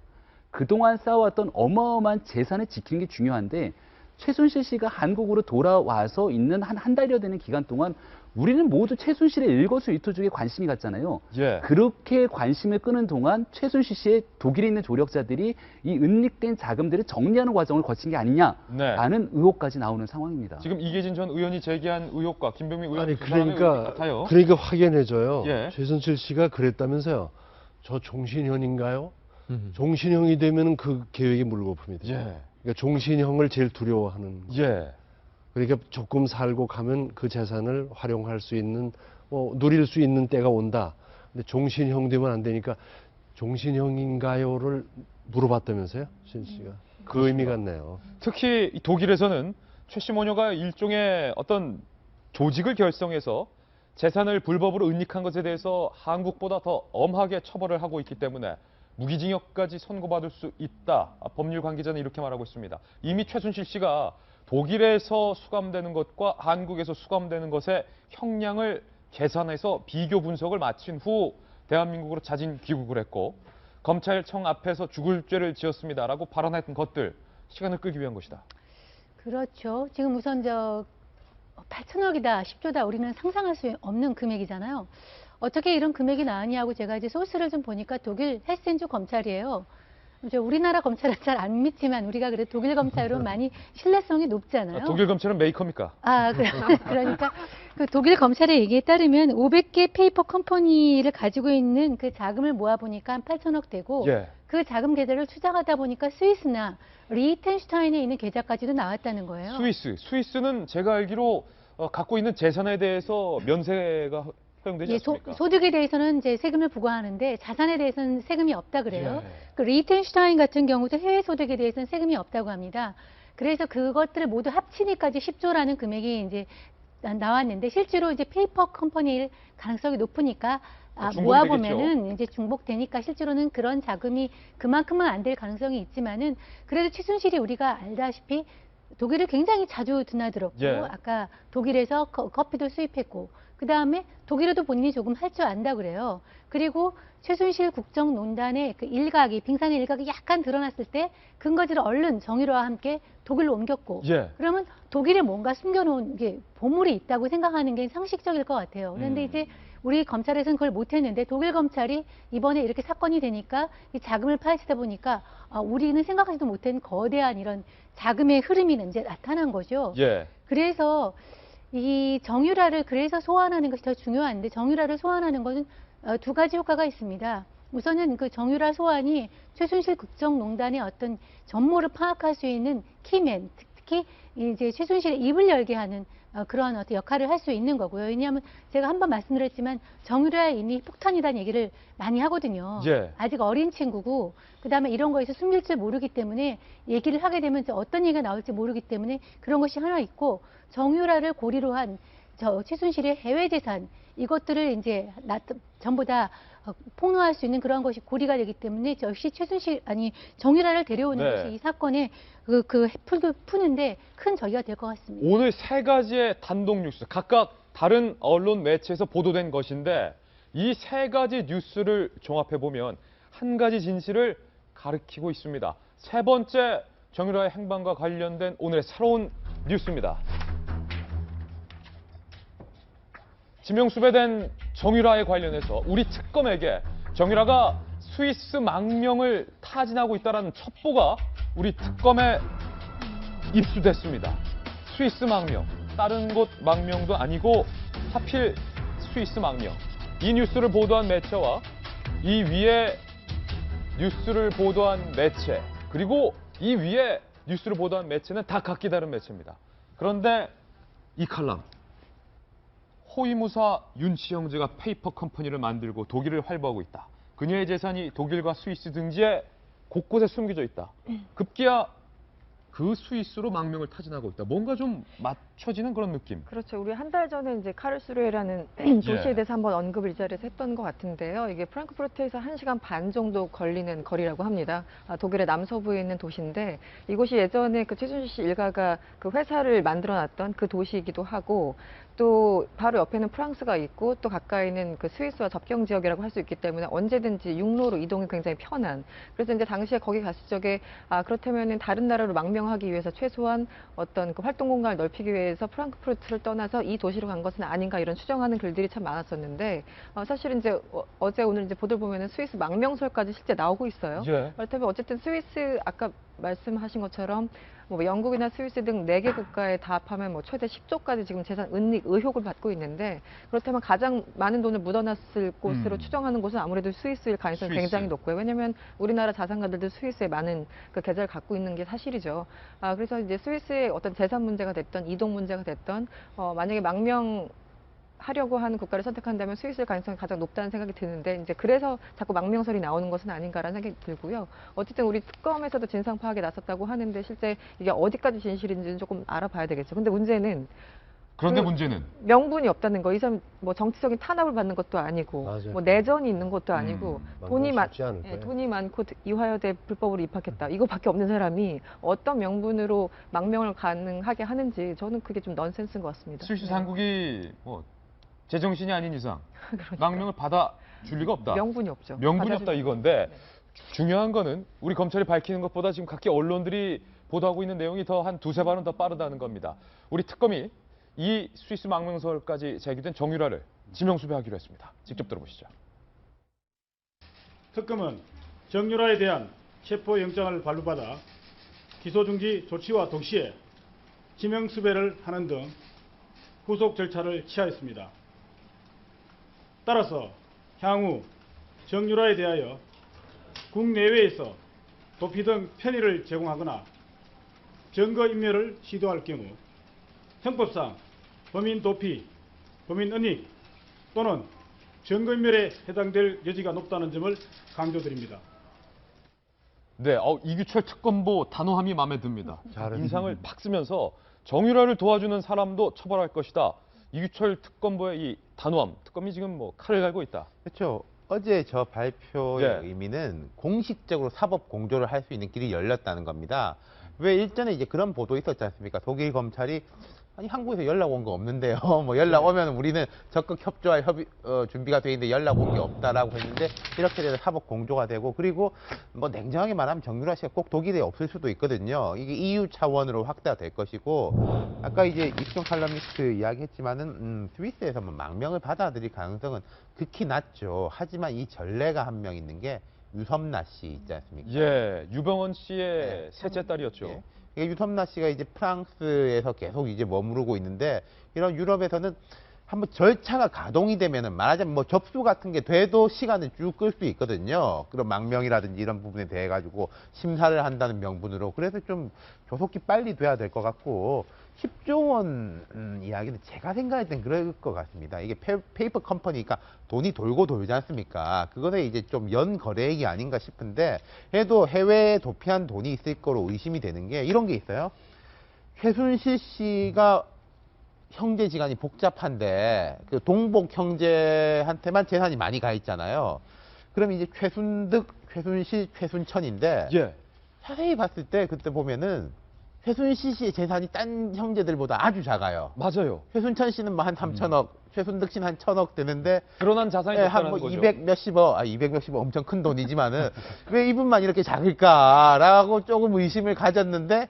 그동안 쌓아왔던 어마어마한 재산을 지키는 게 중요한데 최순실 씨가 한국으로 돌아와서 있는 한 달여 되는 기간 동안 우리는 모두 최순실의 일거수일투족에 관심이 갔잖아요. 예. 그렇게 관심을 끄는 동안 최순실 씨의 독일에 있는 조력자들이 이 은닉된 자금들을 정리하는 과정을 거친 게 아니냐라는 의혹까지 나오는 상황입니다. 지금 이계진 전 의원이 제기한 의혹과 김병민 의원 아니 주장하는 의혹이 그러니까 같아요. 그러니까 확인해줘요. 예. 최순실 씨가 그랬다면서요. 저 종신형인가요? 종신형이 되면 그 계획이 물거품이 돼요. 예. 그러니까 종신형을 제일 두려워하는. 예. 그러니까 조금 살고 가면 그 재산을 활용할 수 있는, 누릴 수 있는 때가 온다. 근데 종신형 되면 안 되니까 종신형인가요를 물어봤다면서요, 신 씨가. 그 의미 같네요. 특히 이 독일에서는 최씨 모녀가 일종의 어떤 조직을 결성해서 재산을 불법으로 은닉한 것에 대해서 한국보다 더 엄하게 처벌을 하고 있기 때문에 무기징역까지 선고받을 수 있다. 법률 관계자는 이렇게 말하고 있습니다. 이미 최순실 씨가 독일에서 수감되는 것과 한국에서 수감되는 것의 형량을 계산해서 비교 분석을 마친 후 대한민국으로 자진 귀국을 했고 검찰청 앞에서 죽을 죄를 지었습니다라고 발언했던 것들 시간을 끌기 위한 것이다. 그렇죠. 지금 우선 8천억이다, 10조다 우리는 상상할 수 없는 금액이잖아요. 어떻게 이런 금액이 나왔냐고 제가 이제 소스를 좀 보니까 독일 헤센주 검찰이에요. 우리나라 검찰은 잘 안 믿지만 우리가 그래도 독일 검찰은 많이 신뢰성이 높잖아요. 독일 검찰은 메이커입니까? 그러니까 그 독일 검찰의 얘기에 따르면 500개 페이퍼 컴퍼니를 가지고 있는 그 자금을 모아보니까 한 8천억 되고 예. 그 자금 계좌를 추적하다 보니까 스위스나 리히텐슈타인에 있는 계좌까지도 나왔다는 거예요. 스위스는 제가 알기로 갖고 있는 재산에 대해서 면세가 허용되지 않습니까? 소득에 대해서는 이제 세금을 부과하는데 자산에 대해서는 세금이 없다 그래요. 예. 그 리히텐슈타인 같은 경우도 해외 소득에 대해서는 세금이 없다고 합니다. 그래서 그것들을 모두 합치니까 이제 10조라는 금액이 이제 나왔는데 실제로 이제 페이퍼 컴퍼니일 가능성이 높으니까 모아보면은 이제 중복되니까 실제로는 그런 자금이 그만큼은 안 될 가능성이 있지만은 그래도 최순실이 우리가 알다시피 독일을 굉장히 자주 드나들었고 예. 아까 독일에서 커피도 수입했고 그 다음에 독일어도 본인이 조금 할 줄 안다 그래요. 그리고 최순실 국정농단의 그 일각이, 빙산의 일각이 약간 드러났을 때 근거지를 얼른 정유라와 함께 독일로 옮겼고, 예. 그러면 독일에 뭔가 숨겨놓은 게 보물이 있다고 생각하는 게 상식적일 것 같아요. 그런데 이제 우리 검찰에서는 그걸 못했는데 독일 검찰이 이번에 이렇게 사건이 되니까 이 자금을 파헤치다 보니까 우리는 생각하지도 못한 거대한 이런 자금의 흐름이 이제 나타난 거죠. 예. 그래서 이 정유라를 그래서 소환하는 것이 더 중요한데, 정유라를 소환하는 것은 두 가지 효과가 있습니다. 우선은 그 정유라 소환이 최순실 국정농단의 어떤 전모를 파악할 수 있는 키맨, 특히 이제 최순실의 입을 열게 하는 그러한 어떤 역할을 할 수 있는 거고요. 왜냐하면 제가 한번 말씀드렸지만 정유라 이미 폭탄이라는 얘기를 많이 하거든요. 예. 아직 어린 친구고, 그 다음에 이런 거에서 숨길 줄 모르기 때문에 얘기를 하게 되면 이제 어떤 얘기가 나올지 모르기 때문에 그런 것이 하나 있고, 정유라를 고리로 한 최순실의 해외 재산, 이것들을 이제 전부 다 폭로할 수 있는 그런 것이 고리가 되기 때문에 역시 정유라를 데려오는 네. 것이 이 사건의 그 해프를 푸는데 큰 저기가 될 것 같습니다. 오늘 세 가지의 단독 뉴스, 각각 다른 언론 매체에서 보도된 것인데 이 세 가지 뉴스를 종합해보면 한 가지 진실을 가리키고 있습니다. 세 번째 정유라의 행방과 관련된 오늘의 새로운 뉴스입니다. 지명수배된 정유라에 관련해서 우리 특검에게 정유라가 스위스 망명을 타진하고 있다는 첩보가 우리 특검에 입수됐습니다. 스위스 망명, 다른 곳 망명도 아니고 하필 스위스 망명. 이 뉴스를 보도한 매체와 이 위에 뉴스를 보도한 매체, 그리고 이 위에 뉴스를 보도한 매체는 다 각기 다른 매체입니다. 그런데 이 칼럼, 호위무사 윤씨 형제가 페이퍼 컴퍼니를 만들고 독일을 활보하고 있다. 그녀의 재산이 독일과 스위스 등지에 곳곳에 숨겨져 있다. 급기야 그 스위스로 망명을 타진하고 있다. 뭔가 좀 맞춰지는 그런 느낌. 그렇죠. 우리 한 달 전에 이제 카르스루헤라는 도시에 대해서 한번 언급을 이 자리에서 했던 것 같은데요. 이게 프랑크푸르트에서 1시간 반 정도 걸리는 거리라고 합니다. 독일의 남서부에 있는 도시인데, 이곳이 예전에 그 최순실 씨 일가가 그 회사를 만들어놨던 그 도시이기도 하고, 또 바로 옆에는 프랑스가 있고 또 가까이는 그 스위스와 접경 지역이라고 할 수 있기 때문에 언제든지 육로로 이동이 굉장히 편한. 그래서 이제 당시에 거기 갔을 적에 그렇다면은 다른 나라로 망명하기 위해서 최소한 어떤 그 활동 공간을 넓히기 위해서 프랑크푸르트를 떠나서 이 도시로 간 것은 아닌가, 이런 추정하는 글들이 참 많았었는데, 사실은 이제 어제 오늘 이제 보도를 보면은 스위스 망명설까지 실제 나오고 있어요. 예. 그렇다면 어쨌든 스위스, 아까 말씀하신 것처럼 뭐 영국이나 스위스 등 4개 국가에 다 합하면 뭐 최대 10조까지 지금 재산 은닉 의혹을 받고 있는데, 그렇다면 가장 많은 돈을 묻어놨을 곳으로 추정하는 곳은 아무래도 스위스일 가능성이 스위스. 굉장히 높고요. 왜냐하면 우리나라 자산가들도 스위스에 많은 그 계좌를 갖고 있는 게 사실이죠. 그래서 이제 스위스의 어떤 재산 문제가 됐던 이동 문제가 됐던 만약에 하려고 하는 국가를 선택한다면 스위스일 가능성이 가장 높다는 생각이 드는데, 이제 그래서 자꾸 망명설이 나오는 것은 아닌가라는 생각이 들고요. 어쨌든 우리 특검에서도 진상 파악에 나섰다고 하는데 실제 이게 어디까지 진실인지는 조금 알아봐야 되겠죠. 근데 문제는 그런데 그 문제는 명분이 없다는 거. 이 사람 뭐 정치적인 탄압을 받는 것도 아니고, 맞아요. 뭐 내전이 있는 것도 아니고, 쉽지 않을 거예요. 돈이 많고 이화여대 불법으로 입학했다, 이거밖에 없는 사람이 어떤 명분으로 망명을 가능하게 하는지, 저는 그게 좀 넌센스인 것 같습니다. 스위스 네. 당국이 뭐 제정신이 아닌 이상 망명을 받아줄 리가 없다. 명분이 없죠. 명분이 받아줄 없다 수 이건데, 네. 중요한 거는 우리 검찰이 밝히는 것보다 지금 각기 언론들이 보도하고 있는 내용이 더 한 두세 발은 더 빠르다는 겁니다. 우리 특검이 이 스위스 망명설까지 제기된 정유라를 지명수배하기로 했습니다. 직접 들어보시죠. 특검은 정유라에 대한 체포영장을 발부받아 기소중지 조치와 동시에 지명수배를 하는 등 후속 절차를 취하였습니다. 따라서 향후 정유라에 대하여 국내외에서 도피 등 편의를 제공하거나 증거인멸을 시도할 경우 형법상 범인 도피, 범인 은닉 또는 증거인멸에 해당될 여지가 높다는 점을 강조드립니다. 네, 이규철 특검보 단호함이 마음에 듭니다. 잘했습니다. 인상을 팍 쓰면서 정유라를 도와주는 사람도 처벌할 것이다. 이규철 특검보의 이 단호함, 특검이 지금 뭐 칼을 갈고 있다. 그렇죠. 어제 저 발표의 예. 의미는 공식적으로 사법 공조를 할 수 있는 길이 열렸다는 겁니다. 왜 일전에 이제 그런 보도 있었지 않습니까? 독일 검찰이 아니 한국에서 연락 온 거 없는데요. 뭐 연락 오면 우리는 적극 협조할 준비가 돼 있는데 연락 온 게 없다라고 했는데 이렇게 돼서 사법 공조가 되고 그리고 뭐 냉정하게 말하면 정유라 씨가 꼭 독일에 없을 수도 있거든요. 이게 EU 차원으로 확대가 될 것이고 아까 이제 입성 칼럼니스트 이야기했지만은 스위스에서 뭐 망명을 받아들일 가능성은 극히 낮죠. 하지만 이 전례가 한 명 있는 게 유섬나 씨 있지 않습니까? 예, 유병헌 씨의 네. 셋째 딸이었죠. 예. 이게 유섬나 씨가 이제 프랑스에서 계속 이제 머무르고 있는데 이런 유럽에서는 한번 절차가 가동이 되면은 말하자면 뭐 접수 같은 게 돼도 시간을 쭉 끌 수 있거든요. 그런 망명이라든지 이런 부분에 대해 가지고 심사를 한다는 명분으로 그래서 좀 조속히 빨리 돼야 될 것 같고 10조 원 이야기는 제가 생각할 땐 그럴 것 같습니다. 이게 페이퍼 컴퍼니니까 돈이 돌고 돌지 않습니까? 그거는 이제 좀 연 거래액이 아닌가 싶은데 해도 해외에 도피한 돈이 있을 거로 의심이 되는 게 이런 게 있어요. 최순실 씨가 형제지간이 복잡한데 그 동복 형제한테만 재산이 많이 가 있잖아요. 그럼 이제 최순득, 최순실, 최순천인데 예. 자세히 봤을 때 그때 보면은 최순실 씨의 재산이 딴 형제들보다 아주 작아요. 맞아요. 최순천 씨는 뭐 한 3천억, 최순득 씨는 한 1,000억 되는데 드러난 자산이 예, 적다는 한뭐 거죠. 200 몇십억, 200 몇십억 엄청 큰 돈이지만은 왜 이분만 이렇게 작을까라고 조금 의심을 가졌는데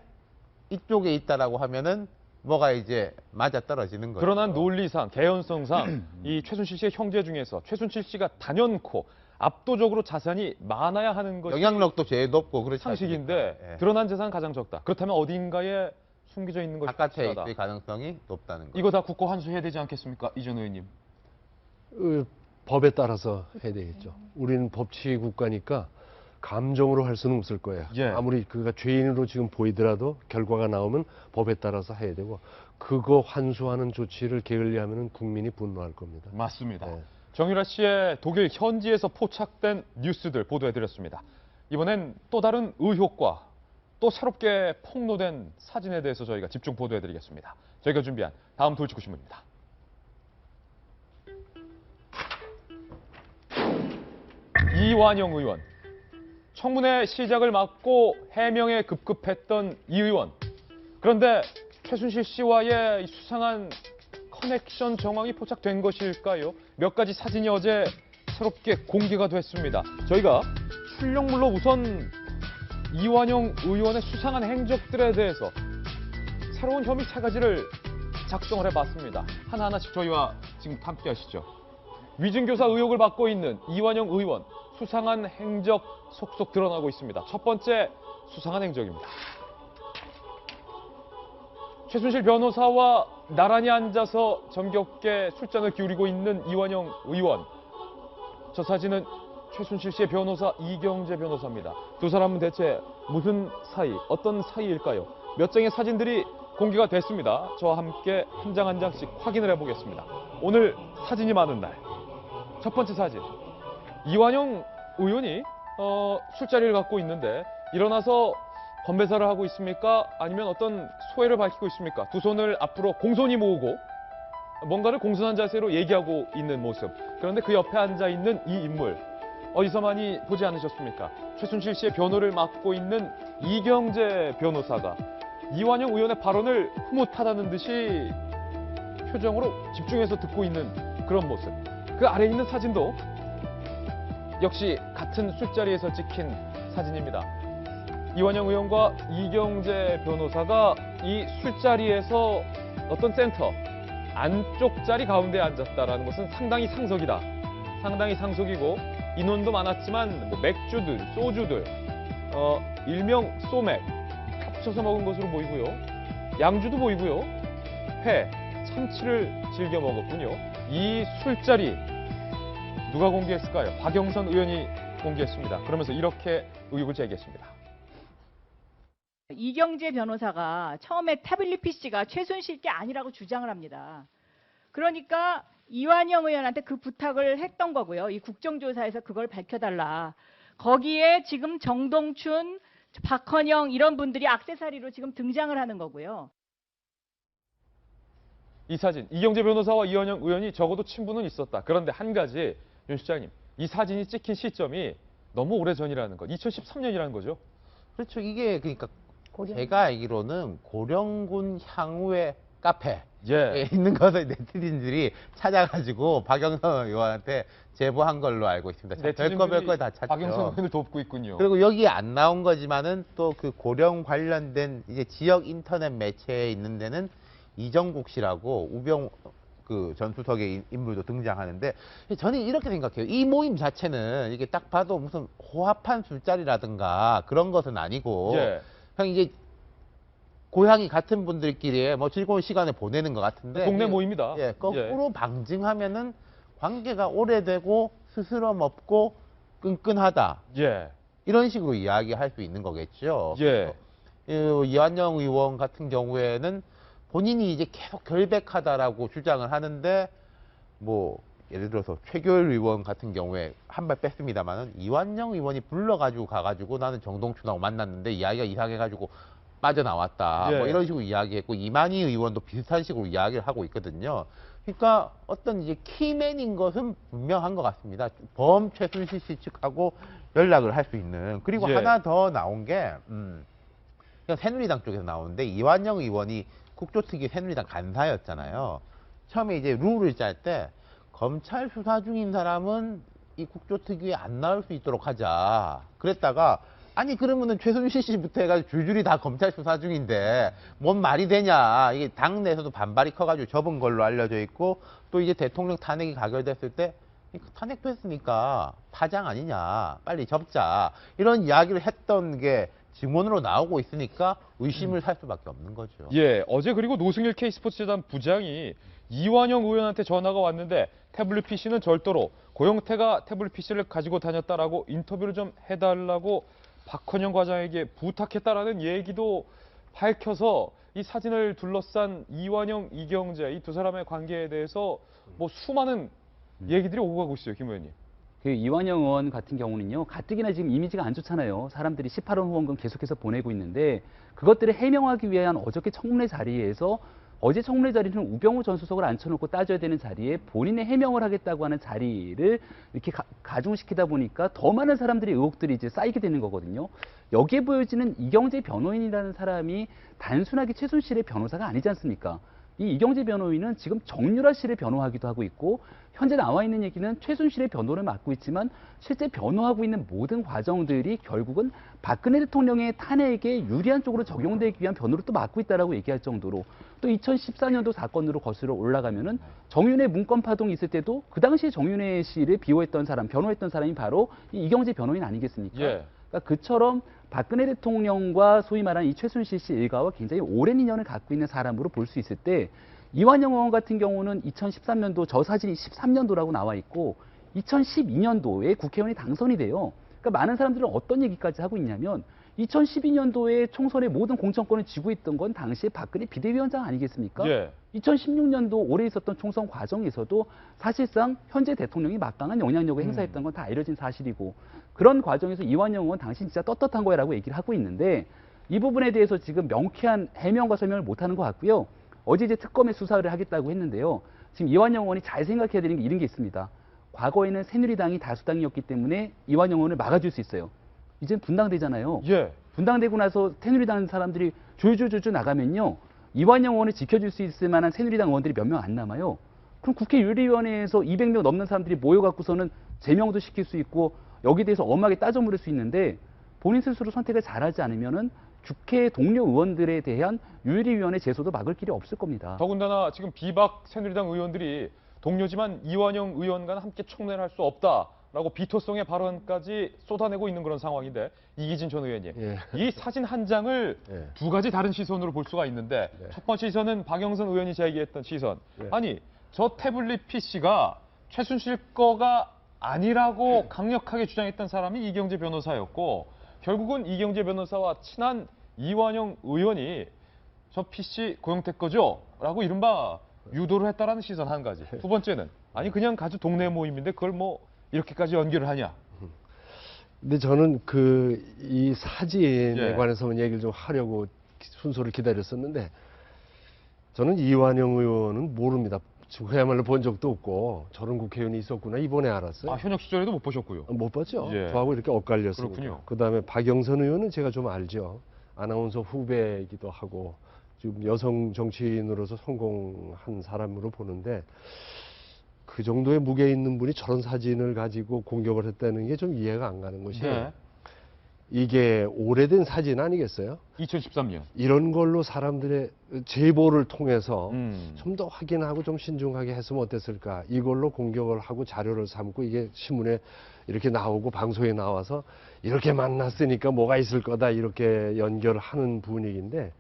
이쪽에 있다라고 하면은 뭐가 이제 맞아 떨어지는 거죠. 드러난 논리상, 개연성상 이 최순실 씨의 형제 중에서 최순실 씨가 단연코 압도적으로 자산이 많아야 하는 것이 영향력도 제일 높고 그렇지 상식인데 않습니까? 예. 드러난 재산은 가장 적다. 그렇다면 어딘가에 숨겨져 있는 것이 바깥에 확실하다. 있을 가능성이 높다는 거죠. 이거 다 국고 환수해야 되지 않겠습니까? 이전 의원님. 법에 따라서 해야 되겠죠. 우리는 법치 국가니까 감정으로 할 수는 없을 거예요. 예. 아무리 그가 죄인으로 지금 보이더라도 결과가 나오면 법에 따라서 해야 되고 그거 환수하는 조치를 게을리하면 국민이 분노할 겁니다. 맞습니다. 네. 정유라 씨의 독일 현지에서 포착된 뉴스들 보도해드렸습니다. 이번엔 또 다른 의혹과 또 새롭게 폭로된 사진에 대해서 저희가 집중 보도해드리겠습니다. 저희가 준비한 다음 돌직구 신문입니다. 이완영 의원. 청문회 시작을 막고 해명에 급급했던 이 의원. 그런데 최순실 씨와의 수상한 커넥션 정황이 포착된 것일까요? 몇 가지 사진이 어제 새롭게 공개가 됐습니다. 저희가 출력물로 우선 이완영 의원의 수상한 행적들에 대해서 새로운 혐의 3가지를 작성을 해봤습니다. 하나하나씩 저희와 지금 함께 하시죠. 위증교사 의혹을 받고 있는 이완영 의원, 수상한 행적 속속 드러나고 있습니다. 첫 번째 수상한 행적입니다. 최순실 변호사와 나란히 앉아서 정겹게 술잔을 기울이고 있는 이완영 의원. 저 사진은 최순실 씨의 변호사 이경재 변호사입니다. 두 사람은 대체 무슨 사이, 어떤 사이일까요? 몇 장의 사진들이 공개가 됐습니다. 저와 함께 한 장 한 장씩 확인을 해보겠습니다. 오늘 사진이 많은 날. 첫 번째 사진. 이완영 의원이 술자리를 갖고 있는데 일어나서 건배사를 하고 있습니까? 아니면 어떤 소회를 밝히고 있습니까? 두 손을 앞으로 공손히 모으고 뭔가를 공손한 자세로 얘기하고 있는 모습. 그런데 그 옆에 앉아있는 이 인물. 어디서 많이 보지 않으셨습니까? 최순실 씨의 변호를 맡고 있는 이경재 변호사가 이완영 의원의 발언을 흐뭇하다는 듯이 표정으로 집중해서 듣고 있는 그런 모습. 그 아래에 있는 사진도 역시 같은 술자리에서 찍힌 사진입니다. 이완영 의원과 이경재 변호사가 이 술자리에서 어떤 센터 안쪽 자리 가운데에 앉았다라는 것은 상당히 상석이다. 상당히 상석이고 인원도 많았지만 뭐 맥주들, 소주들, 일명 소맥 합쳐서 먹은 것으로 보이고요. 양주도 보이고요. 회, 참치를 즐겨 먹었군요. 이 술자리 누가 공개했을까요? 박영선 의원이 공개했습니다. 그러면서 이렇게 의혹을 제기했습니다. 이경재 변호사가 처음에 태블릿 PC가 최순실 게 아니라고 주장을 합니다. 그러니까 이완영 의원한테 그 부탁을 했던 거고요. 이 국정조사에서 그걸 밝혀달라. 거기에 지금 정동춘, 박헌영 이런 분들이 액세서리로 지금 등장을 하는 거고요. 이 사진, 이경재 변호사와 이완영 의원이 적어도 친분은 있었다. 그런데 한 가지, 윤 실장님, 이 사진이 찍힌 시점이 너무 오래전이라는 것, 2013년이라는 거죠. 그렇죠. 이게 그러니까 제가 알기로는 고령군 향후에 카페에 예. 있는 것을 네티즌들이 찾아가지고 박영선 의원한테 제보한 걸로 알고 있습니다. 별거 다 찾죠. 박영선 의원을 돕고 있군요. 그리고 여기에 안 나온 거지만은 또 그 고령 관련된 이제 지역 인터넷 매체에 있는 데는 이정국 씨라고 우병 그 전수석의 인물도 등장하는데 저는 이렇게 생각해요. 이 모임 자체는 이게 딱 봐도 무슨 호합한 술자리라든가 그런 것은 아니고 예. 그냥 이제 고향이 같은 분들끼리 뭐 즐거운 시간을 보내는 것 같은데 동네 모임이다. 예, 거꾸로 방증하면은 관계가 오래되고 스스럼 없고 끈끈하다. 예. 이런 식으로 이야기할 수 있는 거겠죠. 예. 이완영 의원 같은 경우에는 본인이 이제 계속 결백하다라고 주장을 하는데 뭐 예를 들어서 최교일 의원 같은 경우에 한 발 뺐습니다만은 이완영 의원이 불러가지고 가가지고 나는 정동춘하고 만났는데 이야기가 이상해가지고 빠져나왔다. 예. 뭐 이런 식으로 이야기했고 이만희 의원도 비슷한 식으로 이야기를 하고 있거든요. 그러니까 어떤 이제 키맨인 것은 분명한 것 같습니다. 범 최순실 씨 측하고 연락을 할 수 있는. 그리고 예. 하나 더 나온 게 그냥 새누리당 쪽에서 나오는데 이완영 의원이 국조특위 새누리당 간사였잖아요. 처음에 이제 룰을 짤 때 검찰 수사 중인 사람은 이 국조특위에 안 나올 수 있도록 하자. 그랬다가 아니 그러면은 최순실 씨부터 해가지고 줄줄이 다 검찰 수사 중인데 뭔 말이 되냐. 이게 당내에서도 반발이 커가지고 접은 걸로 알려져 있고 또 이제 대통령 탄핵이 가결됐을 때 탄핵됐으니까 파장 아니냐. 빨리 접자. 이런 이야기를 했던 게 증언으로 나오고 있으니까 의심을 살 수밖에 없는 거죠. 예, 어제 그리고 노승일 K스포츠재단 부장이 이완영 의원한테 전화가 왔는데 태블릿 PC는 절도로 고영태가 태블릿 PC를 가지고 다녔다라고 인터뷰를 좀 해달라고 박헌영 과장에게 부탁했다라는 얘기도 밝혀서 이 사진을 둘러싼 이완영, 이경재 이 두 사람의 관계에 대해서 뭐 수많은 얘기들이 오고 가고 있어요, 김 의원님. 그 이완영 의원 같은 경우는요, 가뜩이나 지금 이미지가 안 좋잖아요. 사람들이 18원 후원금 계속해서 보내고 있는데 그것들을 해명하기 위한 어저께 청문회 자리에서 어제 청문회 자리는 우병우 전 수석을 앉혀놓고 따져야 되는 자리에 본인의 해명을 하겠다고 하는 자리를 이렇게 가중시키다 보니까 더 많은 사람들이 의혹들이 이제 쌓이게 되는 거거든요. 여기에 보여지는 이경재 변호인이라는 사람이 단순하게 최순실의 변호사가 아니지 않습니까? 이 이경재 변호인은 지금 정유라 씨를 변호하기도 하고 있고 현재 나와 있는 얘기는 최순실의 변호를 맡고 있지만 실제 변호하고 있는 모든 과정들이 결국은 박근혜 대통령의 탄핵에 유리한 쪽으로 적용되기 위한 변호를 또 맡고 있다라고 얘기할 정도로 또 2014년도 사건으로 거슬러 올라가면은 정윤회 문건 파동이 있을 때도 그 당시에 정윤회 씨를 비호했던 사람, 변호했던 사람이 바로 이 이경재 변호인 아니겠습니까? 예. 그러니까 그처럼 박근혜 대통령과 소위 말하는 이 최순실 씨 일가와 굉장히 오랜 인연을 갖고 있는 사람으로 볼 수 있을 때 이완영 의원 같은 경우는 2013년도 저 사진이 13년도라고 나와 있고 2012년도에 국회의원이 당선이 돼요. 그러니까 많은 사람들은 어떤 얘기까지 하고 있냐면 2012년도에 총선의 모든 공천권을 쥐고 있던 건 당시에 박근혜 비대위원장 아니겠습니까? 예. 2016년도 올해 있었던 총선 과정에서도 사실상 현재 대통령이 막강한 영향력을 행사했던 건 다 알려진 사실이고 그런 과정에서 이완영 의원 당신 진짜 떳떳한 거야라고 얘기를 하고 있는데 이 부분에 대해서 지금 명쾌한 해명과 설명을 못하는 것 같고요. 어제 이제 특검의 수사를 하겠다고 했는데요. 지금 이완영 의원이 잘 생각해야 되는 게 이런 게 있습니다. 과거에는 새누리당이 다수당이었기 때문에 이완영 의원을 막아줄 수 있어요. 이젠 분당되잖아요. 예. 분당되고 나서 새누리당 사람들이 줄줄줄줄 나가면요. 이완영 의원을 지켜줄 수 있을 만한 새누리당 의원들이 몇 명 안 남아요. 그럼 국회 윤리위원회에서 200명 넘는 사람들이 모여갖고서는 제명도 시킬 수 있고 여기에 대해서 엄하게 따져 물을 수 있는데 본인 스스로 선택을 잘하지 않으면은 국회 동료 의원들에 대한 윤리위원회 제소도 막을 길이 없을 겁니다. 더군다나 지금 비박 새누리당 의원들이 동료지만 이완영 의원과는 함께 총회를 할 수 없다라고 비토성의 발언까지 쏟아내고 있는 그런 상황인데 이기진 전 의원님, 예. 이 사진 한 장을 예. 두 가지 다른 시선으로 볼 수가 있는데 네. 첫 번째 시선은 박영선 의원이 제기했던 시선. 네. 아니, 저 태블릿 PC가 최순실 거가 아니라고 강력하게 주장했던 사람이 이경재 변호사였고 결국은 이경재 변호사와 친한 이완영 의원이 저 PC 고영태 거죠? 라고 이른바 유도를 했다라는 시선 한 가지. 두 번째는 아니 그냥 가주 동네 모임인데 그걸 뭐 이렇게까지 연결을 하냐. 근데 저는 이 사진에 예. 관해서 얘기를 좀 하려고 순서를 기다렸었는데 저는 이완영 의원은 모릅니다. 지금 그야말로 본 적도 없고 저런 국회의원이 있었구나 이번에 알았어요. 아, 현역 시절에도 못 보셨고요. 못 봤죠. 예. 저하고 이렇게 엇갈렸으니까. 그렇군요. 그다음에 박영선 의원은 제가 좀 알죠. 아나운서 후배이기도 하고 지금 여성 정치인으로서 성공한 사람으로 보는데 그 정도의 무게 있는 분이 저런 사진을 가지고 공격을 했다는 게 좀 이해가 안 가는 것이 네. 이게 오래된 사진 아니겠어요? 2013년. 이런 걸로 사람들의 제보를 통해서 음. 좀 더 확인하고 좀 신중하게 했으면 어땠을까? 이걸로 공격을 하고 자료를 삼고 이게 신문에 이렇게 나오고 방송에 나와서 이렇게 만났으니까 뭐가 있을 거다 이렇게 연결하는 분위기인데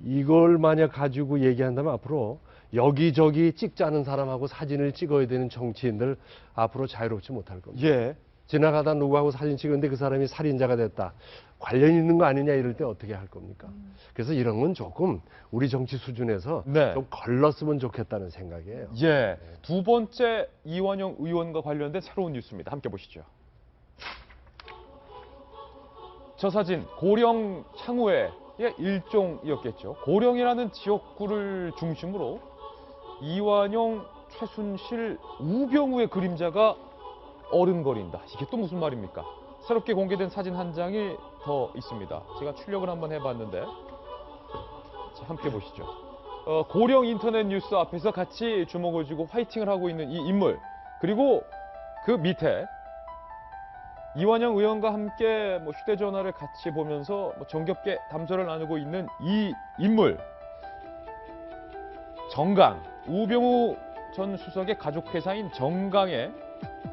이걸 만약 가지고 얘기한다면 앞으로 여기저기 찍자는 사람하고 사진을 찍어야 되는 정치인들 앞으로 자유롭지 못할 겁니다. 예. 지나가다 누구하고 사진 찍었는데 그 사람이 살인자가 됐다. 관련 있는 거 아니냐 이럴 때 어떻게 할 겁니까? 그래서 이런 건 조금 우리 정치 수준에서 네. 좀 걸렀으면 좋겠다는 생각이에요. 예. 두 번째 이완영 의원과 관련된 새로운 뉴스입니다. 함께 보시죠. 저 사진 고령 향후의 일종이었겠죠. 고령이라는 지역구를 중심으로 이완영, 최순실, 우병우의 그림자가 어른거린다. 이게 또 무슨 말입니까? 새롭게 공개된 사진 한 장이 더 있습니다. 제가 출력을 한번 해봤는데 자, 함께 보시죠. 고령 인터넷 뉴스 앞에서 같이 주먹을 쥐고 화이팅을 하고 있는 이 인물, 그리고 그 밑에 이완영 의원과 함께 휴대전화를 같이 보면서 정겹게 담소를 나누고 있는 이 인물, 정강, 우병우 전 수석의 가족회사인 정강의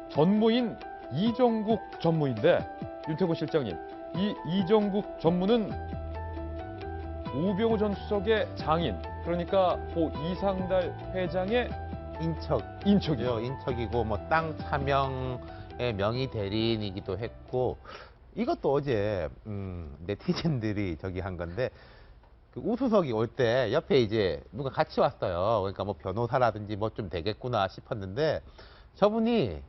전무인 이정국 전무인데, 윤태고 실장님, 이 이정국 전무는 우병우 전 수석의 장인, 그러니까 고 이상달 회장의 인척이요. 인척이고 뭐 땅 차명의 명의 대리인이기도 했고, 이것도 어제 네티즌들이 저기 한 건데, 그 우수석이 올 때 옆에 이제 누가 같이 왔어요. 그러니까 뭐 변호사라든지 뭐 좀 되겠구나 싶었는데, 저분이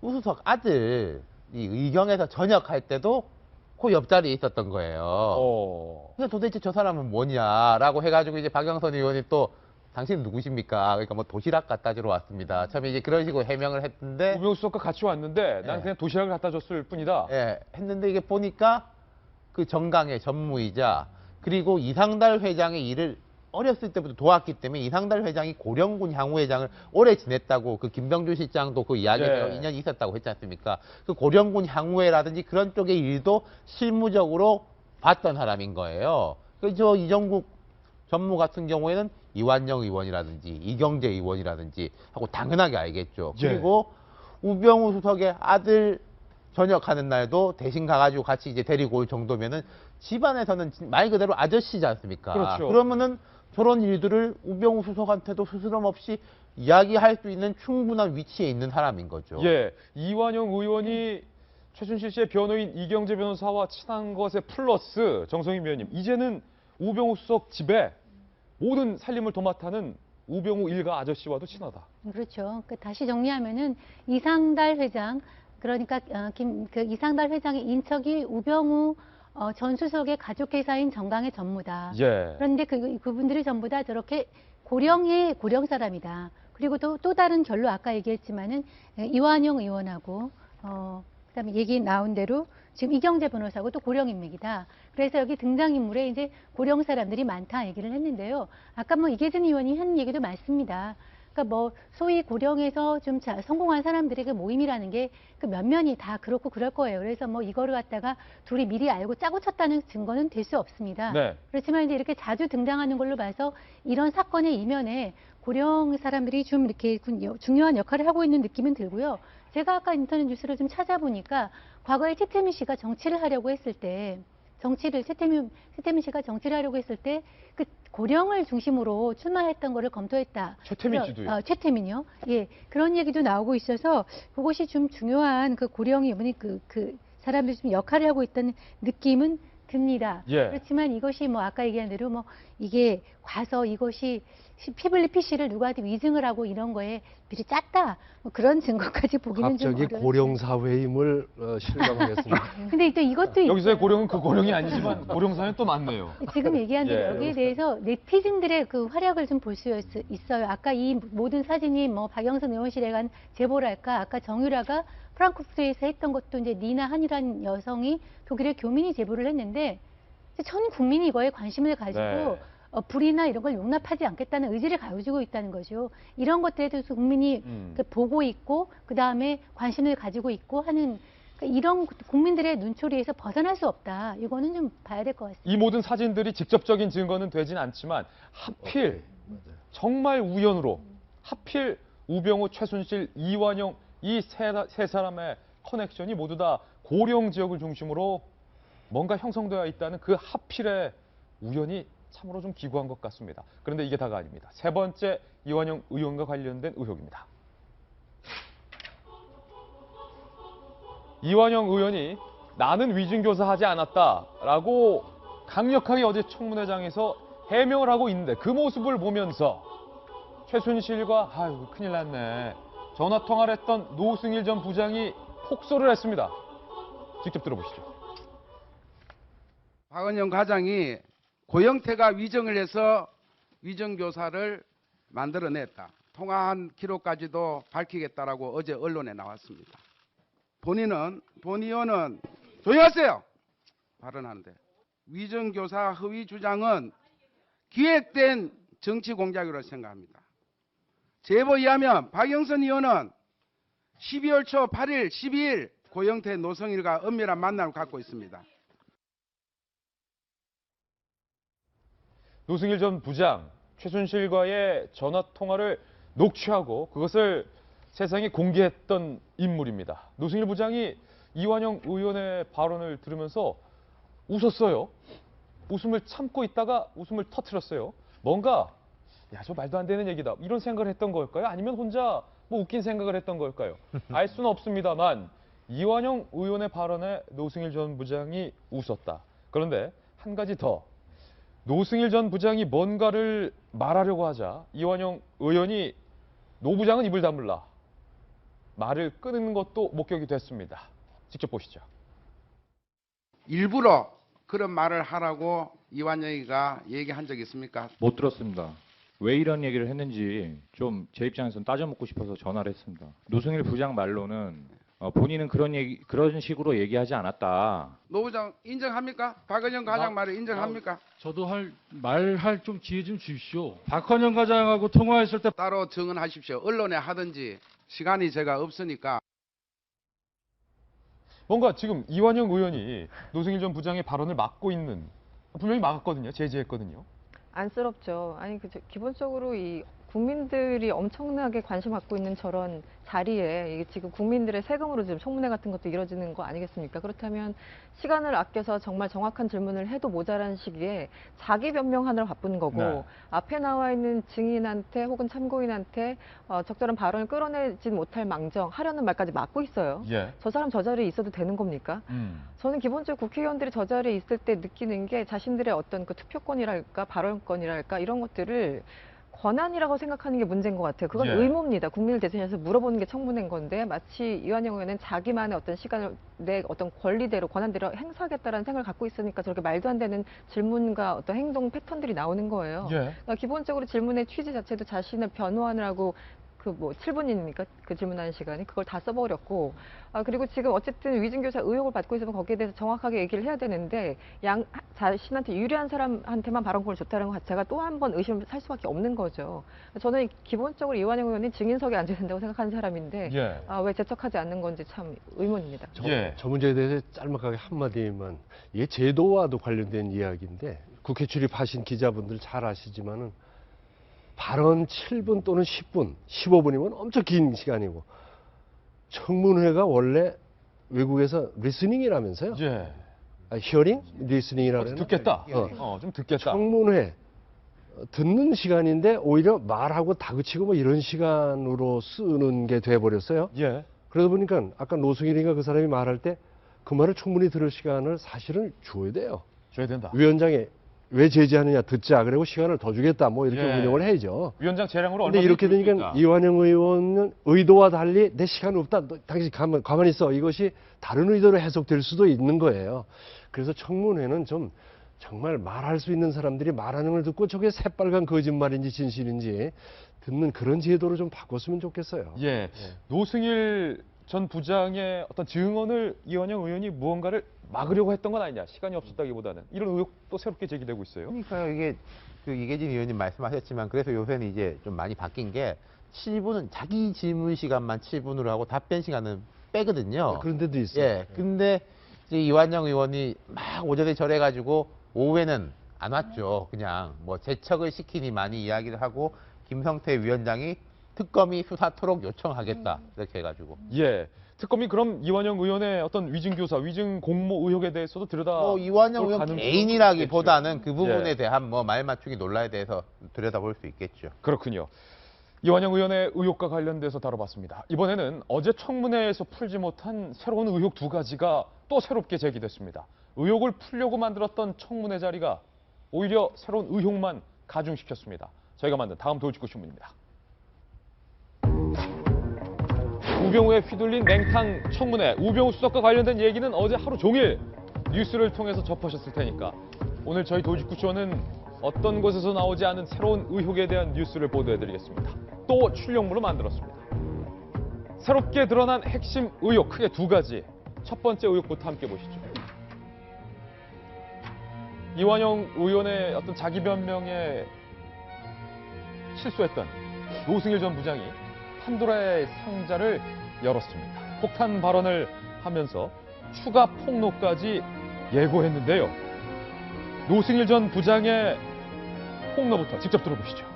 우수석 아들 이 의경에서 전역할 때도 그 옆자리에 있었던 거예요. 그러니까 도대체 저 사람은 뭐냐라고 해가지고 이제 박영선 의원이 또 당신 누구십니까? 그러니까 뭐 도시락 갖다 주러 왔습니다. 처음에 이제 그런 식으로 해명을 했는데, 우병우 수석과 같이 왔는데 난 예. 그냥 도시락을 갖다 줬을 뿐이다. 예, 했는데 이게 보니까 그 정강의 전무이자 그리고 이상달 회장의 일을 어렸을 때부터 도왔기 때문에 이상달 회장이 고령군 향후회장을 오래 지냈다고, 그 김병준 실장도 그 이야기가 네. 인연이 있었다고 했지 않습니까? 그 고령군 향후회라든지 그런 쪽의 일도 실무적으로 봤던 사람인 거예요. 저 이정국 전무 같은 경우에는 이완영 의원이라든지 이경재 의원이라든지 하고 당연하게 알겠죠. 예. 그리고 우병우 수석의 아들 전역하는 날도 대신 가가지고 같이 이제 데리고 올 정도면은 집안에서는 말 그대로 아저씨지 않습니까? 그렇죠. 그러면은 저런 일들을 우병우 수석한테도 스스럼 없이 이야기할 수 있는 충분한 위치에 있는 사람인 거죠. 예, 이완영 의원이 최순실 씨의 변호인 이경재 변호사와 친한 것에 플러스, 정성희 위원님, 이제는 우병우 수석 집에 모든 살림을 도맡아는 우병우 일가 아저씨와도 친하다. 그렇죠. 다시 정리하면은 이상달 회장, 그러니까 그 이상달 회장의 인척이 우병우 전 수석의 가족회사인 정강의 전무다. 예. 그런데 그분들이 전부 다 저렇게 고령 사람이다. 그리고 또 다른 결로 아까 얘기했지만은 이완영 의원하고 그다음에 얘기 나온 대로 지금 이경재 변호사하고 또 고령 인맥이다. 그래서 여기 등장인물에 이제 고령 사람들이 많다 얘기를 했는데요. 아까 이계진 의원이 한 얘기도 맞습니다. 그러니까 소위 고령에서 좀 성공한 사람들의 그 모임이라는 게 그 면면이 다 그렇고 그럴 거예요. 그래서 이거를 갖다가 둘이 미리 알고 짜고 쳤다는 증거는 될 수 없습니다. 네. 그렇지만 이제 이렇게 자주 등장하는 걸로 봐서 이런 사건의 이면에 고령 사람들이 좀 이렇게 중요한 역할을 하고 있는 느낌은 들고요. 제가 아까 인터넷 뉴스를 좀 찾아보니까 과거에 최태민 씨가 정치를 하려고 했을 때, 최태민 씨가 정치를 하려고 했을 때 그 고령을 중심으로 출마했던 거를 검토했다. 최태민 씨도요? 최태민이요? 예. 그런 얘기도 나오고 있어서 그것이 좀 중요한 그 고령이 이분이 그 사람들이 좀 역할을 하고 있다는 느낌은 듭니다. 예. 그렇지만 이것이 아까 얘기한 대로 이게 과서 이것이 피블리 PC를 누구한테 위증을 하고 이런 거에 미리 짰다. 그런 증거까지 보기는 좀 갑자기 어려워요. 고령 사회임을 실감하겠습니다. 근데 또 이것도 여기서의 고령은 그 고령이 아니지만 고령사는 또 많네요. 지금 얘기한 대로 예. 여기에 대해서 네티즌들의 그 활약을 좀 볼 수 있어요. 아까 이 모든 사진이 박영선 의원실에 간 제보랄까, 아까 정유라가 프랑크푸르트에서 했던 것도 이제 니나 한이라는 여성이 독일의 교민이 제보를 했는데 전 국민이 이거에 관심을 가지고 네. 불이나 이런 걸 용납하지 않겠다는 의지를 가지고 있다는 거죠. 이런 것들에 대해서 국민이 보고 있고 그 다음에 관심을 가지고 있고 하는 그러니까 이런 국민들의 눈초리에서 벗어날 수 없다. 이거는 좀 봐야 될 것 같습니다. 이 모든 사진들이 직접적인 증거는 되진 않지만 하필 정말 우연으로 하필 우병우, 최순실, 이완영 이 세 사람의 커넥션이 모두 다 고령 지역을 중심으로 뭔가 형성되어 있다는 그 하필의 우연이 참으로 좀 기구한 것 같습니다. 그런데 이게 다가 아닙니다. 세 번째 이완영 의원과 관련된 의혹입니다. 이완영 의원이 나는 위증교사하지 않았다라고 강력하게 어제 청문회장에서 해명을 하고 있는데 그 모습을 보면서 최순실과 아유 큰일 났네. 전화 통화를 했던 노승일 전 부장이 폭소를 했습니다. 직접 들어보시죠. 박은영 과장이 고영태가 위정을 해서 위정교사를 만들어냈다. 통화한 기록까지도 밝히겠다라고 어제 언론에 나왔습니다. 본 의원은 조용히 하세요. 발언하는데 위정교사 허위 주장은 기획된 정치 공작이라고 생각합니다. 제보에 의하면 박영선 의원은 12월 초 8일, 12일 고영태, 노성일과 은밀한 만남을 갖고 있습니다. 노승일 전 부장, 최순실과의 전화 통화를 녹취하고 그것을 세상에 공개했던 인물입니다. 노승일 부장이 이완영 의원의 발언을 들으면서 웃었어요. 웃음을 참고 있다가 웃음을 터뜨렸어요. 뭔가 야, 저 말도 안 되는 얘기다. 이런 생각을 했던 걸까요? 아니면 혼자 뭐 웃긴 생각을 했던 걸까요? 알 수는 없습니다만 이완영 의원의 발언에 노승일 전 부장이 웃었다. 그런데 한 가지 더. 노승일 전 부장이 뭔가를 말하려고 하자 이완영 의원이 노 부장은 입을 다물라. 말을 끊는 것도 목격이 됐습니다. 직접 보시죠. 일부러 그런 말을 하라고 이완영이가 얘기한 적 있습니까? 못 들었습니다. 왜 이런 얘기를 했는지 좀 제 입장에서는 따져묻고 싶어서 전화를 했습니다. 노승일 부장 말로는 본인은 그런 식으로 얘기하지 않았다. 노 부장 인정합니까? 박은영 과장 말을 인정합니까? 저도 말할 좀 기회 좀 주십시오. 박헌영 과장하고 통화했을 때 따로 증언하십시오. 언론에 하든지 시간이 제가 없으니까. 뭔가 지금 이완영 의원이 노승일 전 부장의 발언을 막고 있는 분명히 막았거든요. 제지했거든요. 안쓰럽죠. 아니 기본적으로 이 국민들이 엄청나게 관심 갖고 있는 저런 자리에 이게 지금 국민들의 세금으로 지금 청문회 같은 것도 이루어지는 거 아니겠습니까? 그렇다면 시간을 아껴서 정말 정확한 질문을 해도 모자란 시기에 자기 변명하느라 바쁜 거고 네. 앞에 나와 있는 증인한테 혹은 참고인한테 적절한 발언을 끌어내지 못할 망정 하려는 말까지 막고 있어요. 예. 저 사람 저 자리에 있어도 되는 겁니까? 저는 기본적으로 국회의원들이 저 자리에 있을 때 느끼는 게 자신들의 어떤 그 투표권이랄까 발언권이랄까 이런 것들을 권한이라고 생각하는 게 문제인 것 같아요. 그건 예. 의무입니다. 국민을 대신해서 물어보는 게 청문회인 건데 마치 이완영 의원은 자기만의 어떤 시간을 내 어떤 권리대로 권한대로 행사하겠다라는 생각을 갖고 있으니까 저렇게 말도 안 되는 질문과 어떤 행동 패턴들이 나오는 거예요. 예. 그러니까 기본적으로 질문의 취지 자체도 자신을 변호하느라고 그 뭐 7분입니까? 그 질문하는 시간이 그걸 다 써버렸고 그리고 지금 어쨌든 위증교사 의혹을 받고 있으면 거기에 대해서 정확하게 얘기를 해야 되는데 자신한테 유리한 사람한테만 발언권을 줬다는 것 자체가 또 한 번 의심을 살 수밖에 없는 거죠. 저는 기본적으로 이완영 의원이 증인석에 앉아야 된다고 생각하는 사람인데 예. 왜 제척하지 않는 건지 참 의문입니다. 예. 저 문제에 대해서 짤막하게 한마디만. 이게 제도와도 관련된 이야기인데 국회 출입하신 기자분들 잘 아시지만은 발언 7분 또는 10분, 15분이면 엄청 긴 시간이고 청문회가 원래 외국에서 리스닝이라면서요? 예. 히어링? 리스닝이라고 그러나? 듣겠다. 좀 듣겠다. 청문회 듣는 시간인데 오히려 말하고 다그치고 뭐 이런 시간으로 쓰는 게 돼버렸어요. 예. 그러다 보니까 아까 노승일인가 그 사람이 말할 때 그 말을 충분히 들을 시간을 사실은 줘야 돼요. 줘야 된다. 위원장이 왜 제지하느냐 듣자. 그리고 시간을 더 주겠다. 뭐 이렇게 예. 운영을 해야죠. 위원장 재량으로 근데 얼마나 이렇게 되니까 이완영 의원은 의도와 달리 내 시간 없다. 너 당신 가만히 있어. 이것이 다른 의도로 해석될 수도 있는 거예요. 그래서 청문회는 좀 정말 말할 수 있는 사람들이 말하는 걸 듣고 저게 새빨간 거짓말인지 진실인지 듣는 그런 제도를 좀 바꿨으면 좋겠어요. 예. 노승일 전 부장의 어떤 증언을 이완영 의원이 무언가를 막으려고 했던 건 아니냐. 시간이 없었다기보다는. 이런 의혹도 새롭게 제기되고 있어요. 그러니까요. 이게 그 이계진 의원님 말씀하셨지만 그래서 요새는 이제 좀 많이 바뀐 게 7분은 자기 질문 시간만 7분으로 하고 답변 시간은 빼거든요. 그런 데도 있어요. 예. 근데 이제 이완영 의원이 막 오전에 절해가지고 오후에는 안 왔죠. 그냥 뭐 재척을 시키니 많이 이야기를 하고 김성태 위원장이 특검이 수사토록 요청하겠다 이렇게 해가지고. 예. 특검이 그럼 이완영 의원의 어떤 위증교사, 위증 공모 의혹에 대해서도 들여다 뭐 이완영 볼 의원 가능성도 개인이라기보다는 그 부분에 예. 대한 뭐 말 맞추기 논란에 대해서 들여다볼 수 있겠죠. 그렇군요. 이완영 의원의 의혹과 관련돼서 다뤄봤습니다. 이번에는 어제 청문회에서 풀지 못한 새로운 의혹 두 가지가 또 새롭게 제기됐습니다. 의혹을 풀려고 만들었던 청문회 자리가 오히려 새로운 의혹만 가중시켰습니다. 저희가 만든 다음 돌직구 신문입니다. 우병우에 휘둘린 맹탕 청문회. 우병우 수석과 관련된 얘기는 어제 하루 종일 뉴스를 통해서 접하셨을 테니까 오늘 저희 돌직구쇼는 어떤 곳에서 나오지 않은 새로운 의혹에 대한 뉴스를 보도해드리겠습니다. 또 출력물로 만들었습니다. 새롭게 드러난 핵심 의혹 크게 두 가지. 첫 번째 의혹부터 함께 보시죠. 이완영 의원의 어떤 자기 변명에 실수했던 노승일 전 부장이 판도라의 상자를 열었습니다. 폭탄 발언을 하면서 추가 폭로까지 예고했는데요. 노승일 전 부장의 폭로부터 직접 들어보시죠.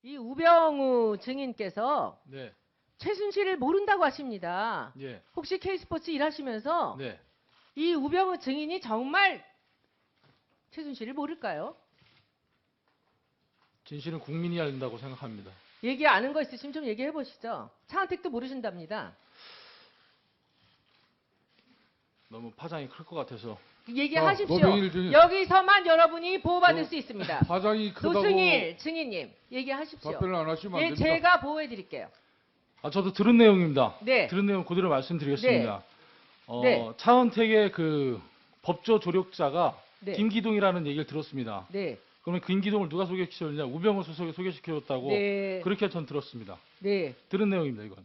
이 우병우 증인께서 네. 최순실을 모른다고 하십니다. 예. 혹시 K스포츠 일하시면서 네. 이 우병우 증인이 정말 최순실을 모를까요? 진실은 국민이 알야 된다고 생각합니다. 얘기 아는 거 있으시면 좀 얘기해 보시죠. 차은택도 모르신답니다. 너무 파장이 클 것 같아서. 얘기하십시오. 노병일 여기서만 여러분이 보호받을 수 있습니다. 파장이 크다고 노승일 증인님 얘기하십시오. 답변을 안 하시면 안 예, 됩니다. 제가 보호해 드릴게요. 저도 들은 내용입니다. 네. 들은 내용 그대로 말씀드리겠습니다. 네. 차은택의 그 법조 조력자가 네. 김기동이라는 얘기를 들었습니다. 네. 그러면 김기동을 누가 소개시켰느냐? 우병우 수석이 소개시켜줬다고 네. 그렇게 전 들었습니다. 네. 들은 내용입니다, 이건.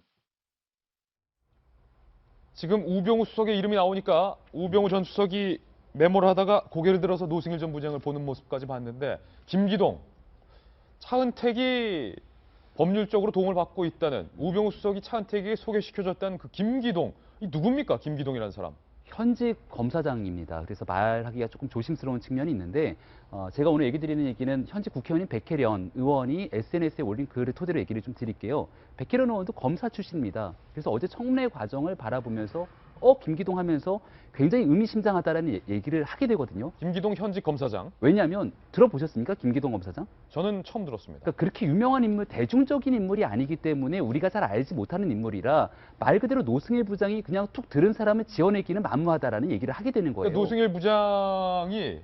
지금 우병우 수석의 이름이 나오니까 우병우 전 수석이 메모를 하다가 고개를 들어서 노승일 전 부장을 보는 모습까지 봤는데 김기동, 차은택이 법률적으로 도움을 받고 있다는 우병우 수석이 차은택에게 소개시켜줬다는 그 김기동, 이 누굽니까? 김기동이라는 사람. 현직 검사장입니다. 그래서 말하기가 조금 조심스러운 측면이 있는데 제가 오늘 얘기 드리는 얘기는 현직 국회의원인 백혜련 의원이 SNS에 올린 글을 토대로 얘기를 좀 드릴게요. 백혜련 의원도 검사 출신입니다. 그래서 어제 청문회 과정을 바라보면서 김기동 하면서 굉장히 의미심장하다라는 얘기를 하게 되거든요. 김기동 현직 검사장. 왜냐하면 들어보셨습니까? 김기동 검사장? 저는 처음 들었습니다. 그러니까 그렇게 유명한 인물, 대중적인 인물이 아니기 때문에 우리가 잘 알지 못하는 인물이라 말 그대로 노승일 부장이 그냥 툭 들은 사람을 지어내기는 만무하다라는 얘기를 하게 되는 거예요. 그러니까 노승일 부장이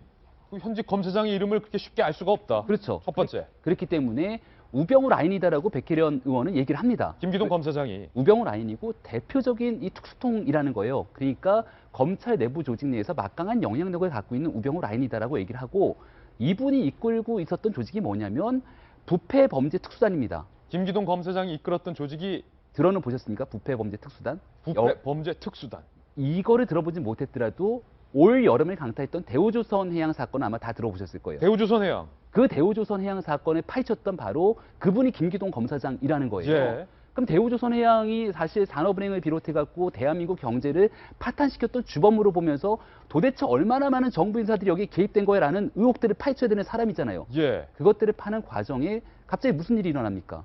그 현직 검사장의 이름을 그렇게 쉽게 알 수가 없다. 그렇죠. 첫 번째. 그렇기 때문에 우병우 라인이다라고 백혜련 의원은 얘기를 합니다. 김기동 검사장이. 우병우 라인이고 대표적인 이 특수통이라는 거예요. 그러니까 검찰 내부 조직 내에서 막강한 영향력을 갖고 있는 우병우 라인이다라고 얘기를 하고 이분이 이끌고 있었던 조직이 뭐냐면 부패범죄 특수단입니다. 김기동 검사장이 이끌었던 조직이 들어는 보셨습니까? 부패범죄 특수단. 부패범죄 특수단. 이거를 들어보지 못했더라도 올 여름을 강타했던 대우조선 해양 사건 아마 다 들어보셨을 거예요. 대우조선 해양. 그 대우조선 해양 사건을 파헤쳤던 바로 그분이 김기동 검사장이라는 거예요. 예. 그럼 대우조선 해양이 사실 산업은행을 비롯해갖고 대한민국 경제를 파탄시켰던 주범으로 보면서 도대체 얼마나 많은 정부 인사들이 여기에 개입된 거야라는 의혹들을 파헤쳐야 되는 사람이잖아요. 예. 그것들을 파는 과정에 갑자기 무슨 일이 일어납니까?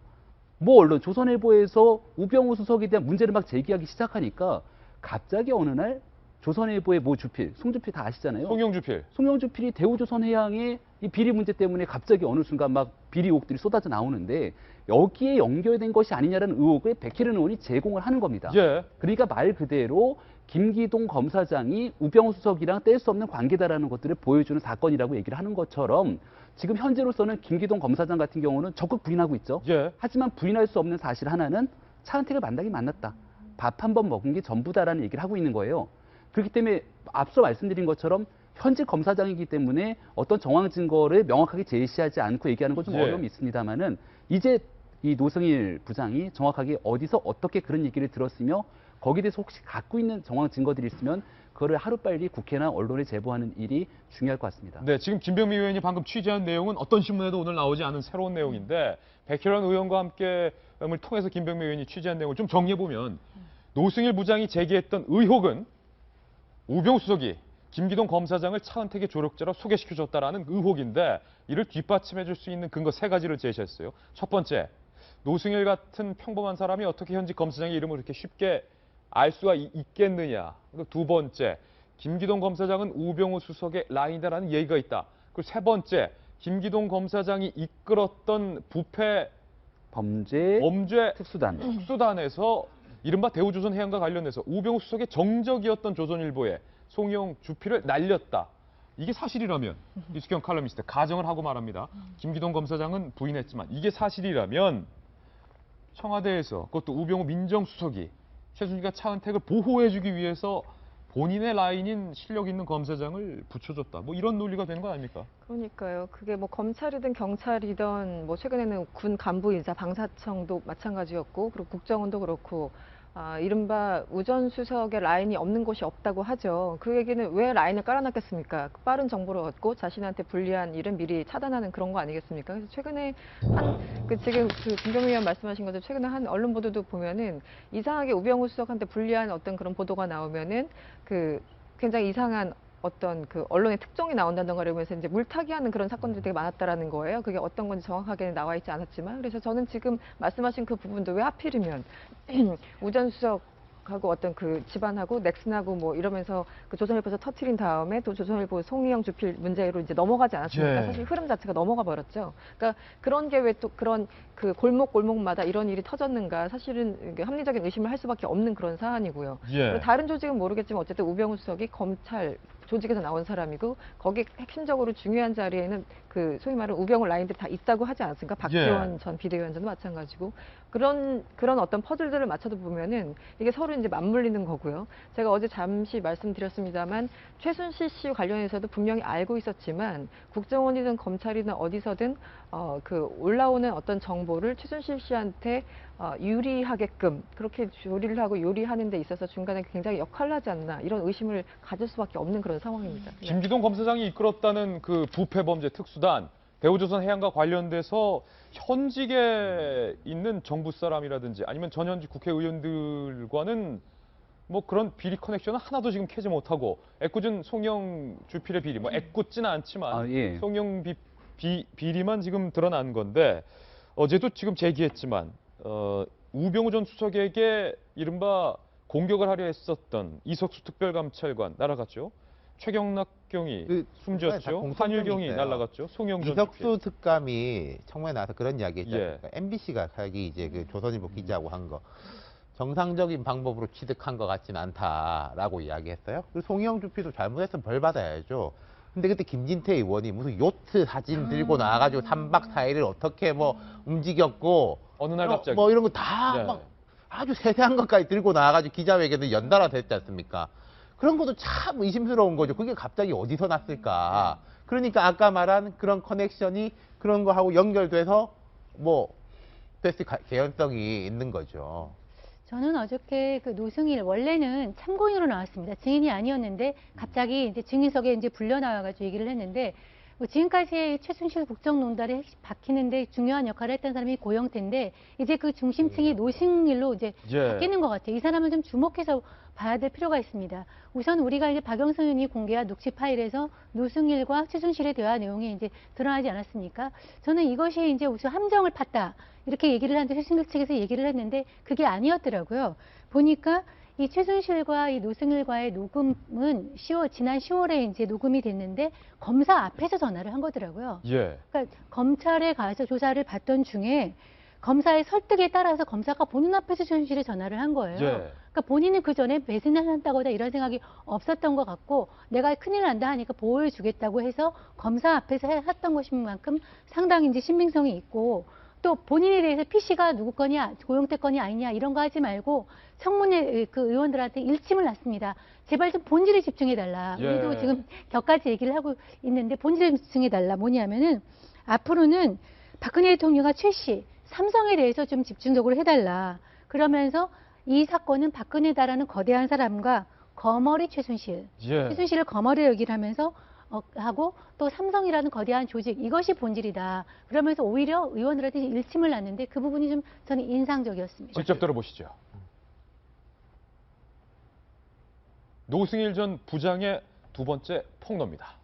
뭐 언론 조선일보에서 우병우 수석에 대한 문제를 막 제기하기 시작하니까 갑자기 어느 날 조선일보의 모 주필, 송주필 다 아시잖아요. 송영주필. 송영주필이 대우조선 해양의 이 비리 문제 때문에 갑자기 어느 순간 막 비리 의혹들이 쏟아져 나오는데 여기에 연결된 것이 아니냐라는 의혹을 백혜련 의원이 제공을 하는 겁니다. 예. 그러니까 말 그대로 김기동 검사장이 우병우 수석이랑 뗄 수 없는 관계다라는 것들을 보여주는 사건이라고 얘기를 하는 것처럼 지금 현재로서는 김기동 검사장 같은 경우는 적극 부인하고 있죠. 예. 하지만 부인할 수 없는 사실 하나는 차은택을 만나긴 만났다. 밥 한 번 먹은 게 전부다라는 얘기를 하고 있는 거예요. 그렇기 때문에 앞서 말씀드린 것처럼 현직 검사장이기 때문에 어떤 정황 증거를 명확하게 제시하지 않고 얘기하는 건 좀 예. 어려움이 있습니다만은 이제 이 노승일 부장이 정확하게 어디서 어떻게 그런 얘기를 들었으며 거기에 대해서 혹시 갖고 있는 정황 증거들이 있으면 그거를 하루빨리 국회나 언론에 제보하는 일이 중요할 것 같습니다. 네, 지금 김병미 의원이 방금 취재한 내용은 어떤 신문에도 오늘 나오지 않은 새로운 내용인데 백혜련 의원과 함께를 통해서 김병미 의원이 취재한 내용을 좀 정리해보면 노승일 부장이 제기했던 의혹은 우병우 수석이 김기동 검사장을 차은택의 조력자로 소개시켜줬다라는 의혹인데 이를 뒷받침해줄 수 있는 근거 3가지를 제시했어요. 첫 번째, 노승일 같은 평범한 사람이 어떻게 현직 검사장의 이름을 이렇게 쉽게 알 수가 있겠느냐. 두 번째, 김기동 검사장은 우병우 수석의 라인이다라는 얘기가 있다. 그리고 3번째, 김기동 검사장이 이끌었던 부패 범죄 특수단에서 이른바 대우조선 해양과 관련해서 우병우 수석의 정적이었던 조선일보에 송영 주필을 날렸다. 이게 사실이라면 이수경 칼럼니스트 가정을 하고 말합니다. 김기동 검사장은 부인했지만 이게 사실이라면 청와대에서 그것도 우병우 민정수석이 최순실과 차은택을 보호해주기 위해서 본인의 라인인 실력 있는 검사장을 붙여줬다. 뭐 이런 논리가 되는 거 아닙니까? 그러니까요. 그게 뭐 검찰이든 경찰이든 뭐 최근에는 군 간부 인사 방사청도 마찬가지였고 그리고 국정원도 그렇고 이른바 우전수석의 라인이 없는 곳이 없다고 하죠. 그 얘기는 왜 라인을 깔아놨겠습니까? 빠른 정보를 얻고 자신한테 불리한 일은 미리 차단하는 그런 거 아니겠습니까? 그래서 최근에 지금 김병미 의원 말씀하신 것처럼 최근에 한 언론 보도도 보면은 이상하게 우병우 수석한테 불리한 어떤 그런 보도가 나오면은 굉장히 이상한 어떤 언론의 특종이 나온다던가 이러면서 이제 물타기하는 그런 사건들이 되게 많았다라는 거예요. 그게 어떤 건지 정확하게는 나와 있지 않았지만 그래서 저는 지금 말씀하신 그 부분도 왜 하필이면 우전수석하고 어떤 집안하고 넥슨하고 뭐 이러면서 조선일보에서 터트린 다음에 또 조선일보 송희영 주필 문제로 이제 넘어가지 않았습니까? 예. 사실 흐름 자체가 넘어가 버렸죠. 그러니까 그런 게 왜 또 그런 골목골목마다 이런 일이 터졌는가 사실은 합리적인 의심을 할 수밖에 없는 그런 사안이고요. 예. 그리고 다른 조직은 모르겠지만 어쨌든 우병우 수석이 검찰 조직에서 나온 사람이고 거기 핵심적으로 중요한 자리에는 소위 말하는 우병우 라인들이 다 있다고 하지 않았습니까? 박지원 전 비대위원장도 마찬가지고 그런 어떤 퍼즐들을 맞춰도 보면은 이게 서로 이제 맞물리는 거고요. 제가 어제 잠시 말씀드렸습니다만 최순실 씨 관련해서도 분명히 알고 있었지만 국정원이든 검찰이든 어디서든 올라오는 어떤 정보를 최순실 씨한테 유리하게끔 그렇게 조리를 하고 요리하는 데 있어서 중간에 굉장히 역할을 하지 않나 이런 의심을 가질 수밖에 없는 그런 상황입니다. 네. 김기동 검사장이 이끌었다는 부패범죄 특수단 대우조선 해양과 관련돼서 현직에 있는 정부 사람이라든지 아니면 전현직 국회의원들과는 뭐 그런 비리 커넥션은 하나도 지금 캐지 못하고 애꿎은 송영 주필의 비리, 뭐 애꿎지는 않지만 송영 비리만 지금 드러난 건데 어제도 지금 제기했지만 우병우 전 수석에게 이른바 공격을 하려 했었던 이석수 특별감찰관 날아갔죠. 최경락 경이 숨졌죠. 한일경이 날아갔죠. 송영 전 이석수 특감이 청문회 나와서 그런 이야기 했지 않습니까? 예. MBC가 자기 이제 조선일보 기자하고 한 거. 정상적인 방법으로 취득한 것 같지는 않다라고 이야기했어요. 그리고 송영 주필도 잘못했으면 벌 받아야죠. 근데 그때 김진태 의원이 무슨 요트 사진 들고 나와가지고 3박 4일을 어떻게 뭐 움직였고 어느 날 갑자기 뭐 이런 거 다 막 아주 세세한 것까지 들고 나와가지고 기자회견을 연달아 됐지 않습니까? 그런 것도 참 의심스러운 거죠. 그게 갑자기 어디서 났을까? 그러니까 아까 말한 그런 커넥션이 그런 거하고 연결돼서 뭐 됐을 개연성이 있는 거죠. 저는 어저께 노승일 원래는 참고인으로 나왔습니다. 증인이 아니었는데 갑자기 이제 증인석에 이제 불려 나와가지고 얘기를 했는데 뭐 지금까지 최순실 국정농단에 박히는데 중요한 역할을 했던 사람이 고영태인데 이제 그 중심층이 노승일로 이제 바뀌는 것 같아요. 이 사람을 좀 주목해서 봐야 될 필요가 있습니다. 우선 우리가 이제 박영선 의원이 공개한 녹취 파일에서 노승일과 최순실의 대화 내용이 이제 드러나지 않았습니까? 저는 이것이 이제 우선 함정을 팠다. 이렇게 얘기를 하는데 최순실 측에서 얘기를 했는데 그게 아니었더라고요. 보니까 이 최순실과 이 노승일과의 녹음은 지난 10월에 이제 녹음이 됐는데 검사 앞에서 전화를 한 거더라고요. 그러니까 검찰에 가서 조사를 받던 중에 검사의 설득에 따라서 검사가 본인 앞에서 최순실에 전화를 한 거예요. 그러니까 본인은 그 전에 배신을 한다거나 이런 생각이 없었던 것 같고 내가 큰일 난다 하니까 보호해 주겠다고 해서 검사 앞에서 했던 것인 만큼 상당히 이제 신빙성이 있고 또 본인에 대해서 PC가 누구 거냐, 고영태 거냐 아니냐 이런 거 하지 말고 청문회 의원들한테 일침을 놨습니다. 제발 좀 본질에 집중해달라. 우리도 지금 격까지 얘기를 하고 있는데 본질에 집중해달라. 뭐냐면은 앞으로는 박근혜 대통령과 최 씨 삼성에 대해서 좀 집중적으로 해달라. 그러면서 이 사건은 박근혜다라는 거대한 사람과 거머리 최순실, 예. 최순실을 거머리 여기를 하면서 하고 또 삼성이라는 거대한 조직 이것이 본질이다. 그러면서 오히려 의원들한테 일침을 놨는데 그 부분이 좀 저는 인상적이었습니다. 직접 들어보시죠. 노승일 전 부장의 두 번째 폭로입니다.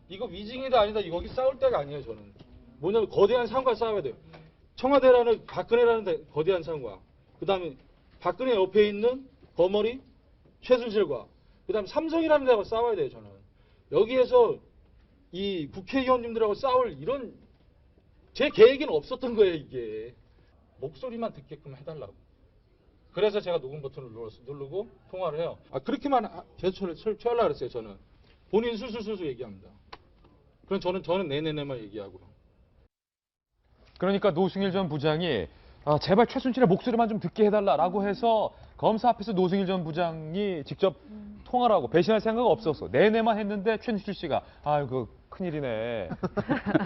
이거 위증이다 아니다 여기 싸울 때가 아니에요 저는. 뭐냐면 거대한 상과 싸워야 돼요. 청와대라는 박근혜라는 거대한 상과 그다음에 박근혜 옆에 있는 거머리 최순실과 그다음에 삼성이라는 데하고 싸워야 돼요 저는. 여기에서 이 국회의원님들하고 싸울 이런 제 계획에는 없었던 거예요 이게. 목소리만 듣게끔 해달라고. 그래서 제가 녹음 버튼을 누르고 통화를 해요. 그렇게만 대처를 취하려고 그랬어요 저는. 본인 술술술술 얘기합니다. 그럼 저는 네네네만 얘기하고요. 그러니까 노승일 전 부장이 제발 최순실의 목소리만 좀 듣게 해달라라고 해서 검사 앞에서 노승일 전 부장이 직접 통화를 하고 배신할 생각 없었어. 내내만 했는데 최순실 씨가 아이고 큰일이네.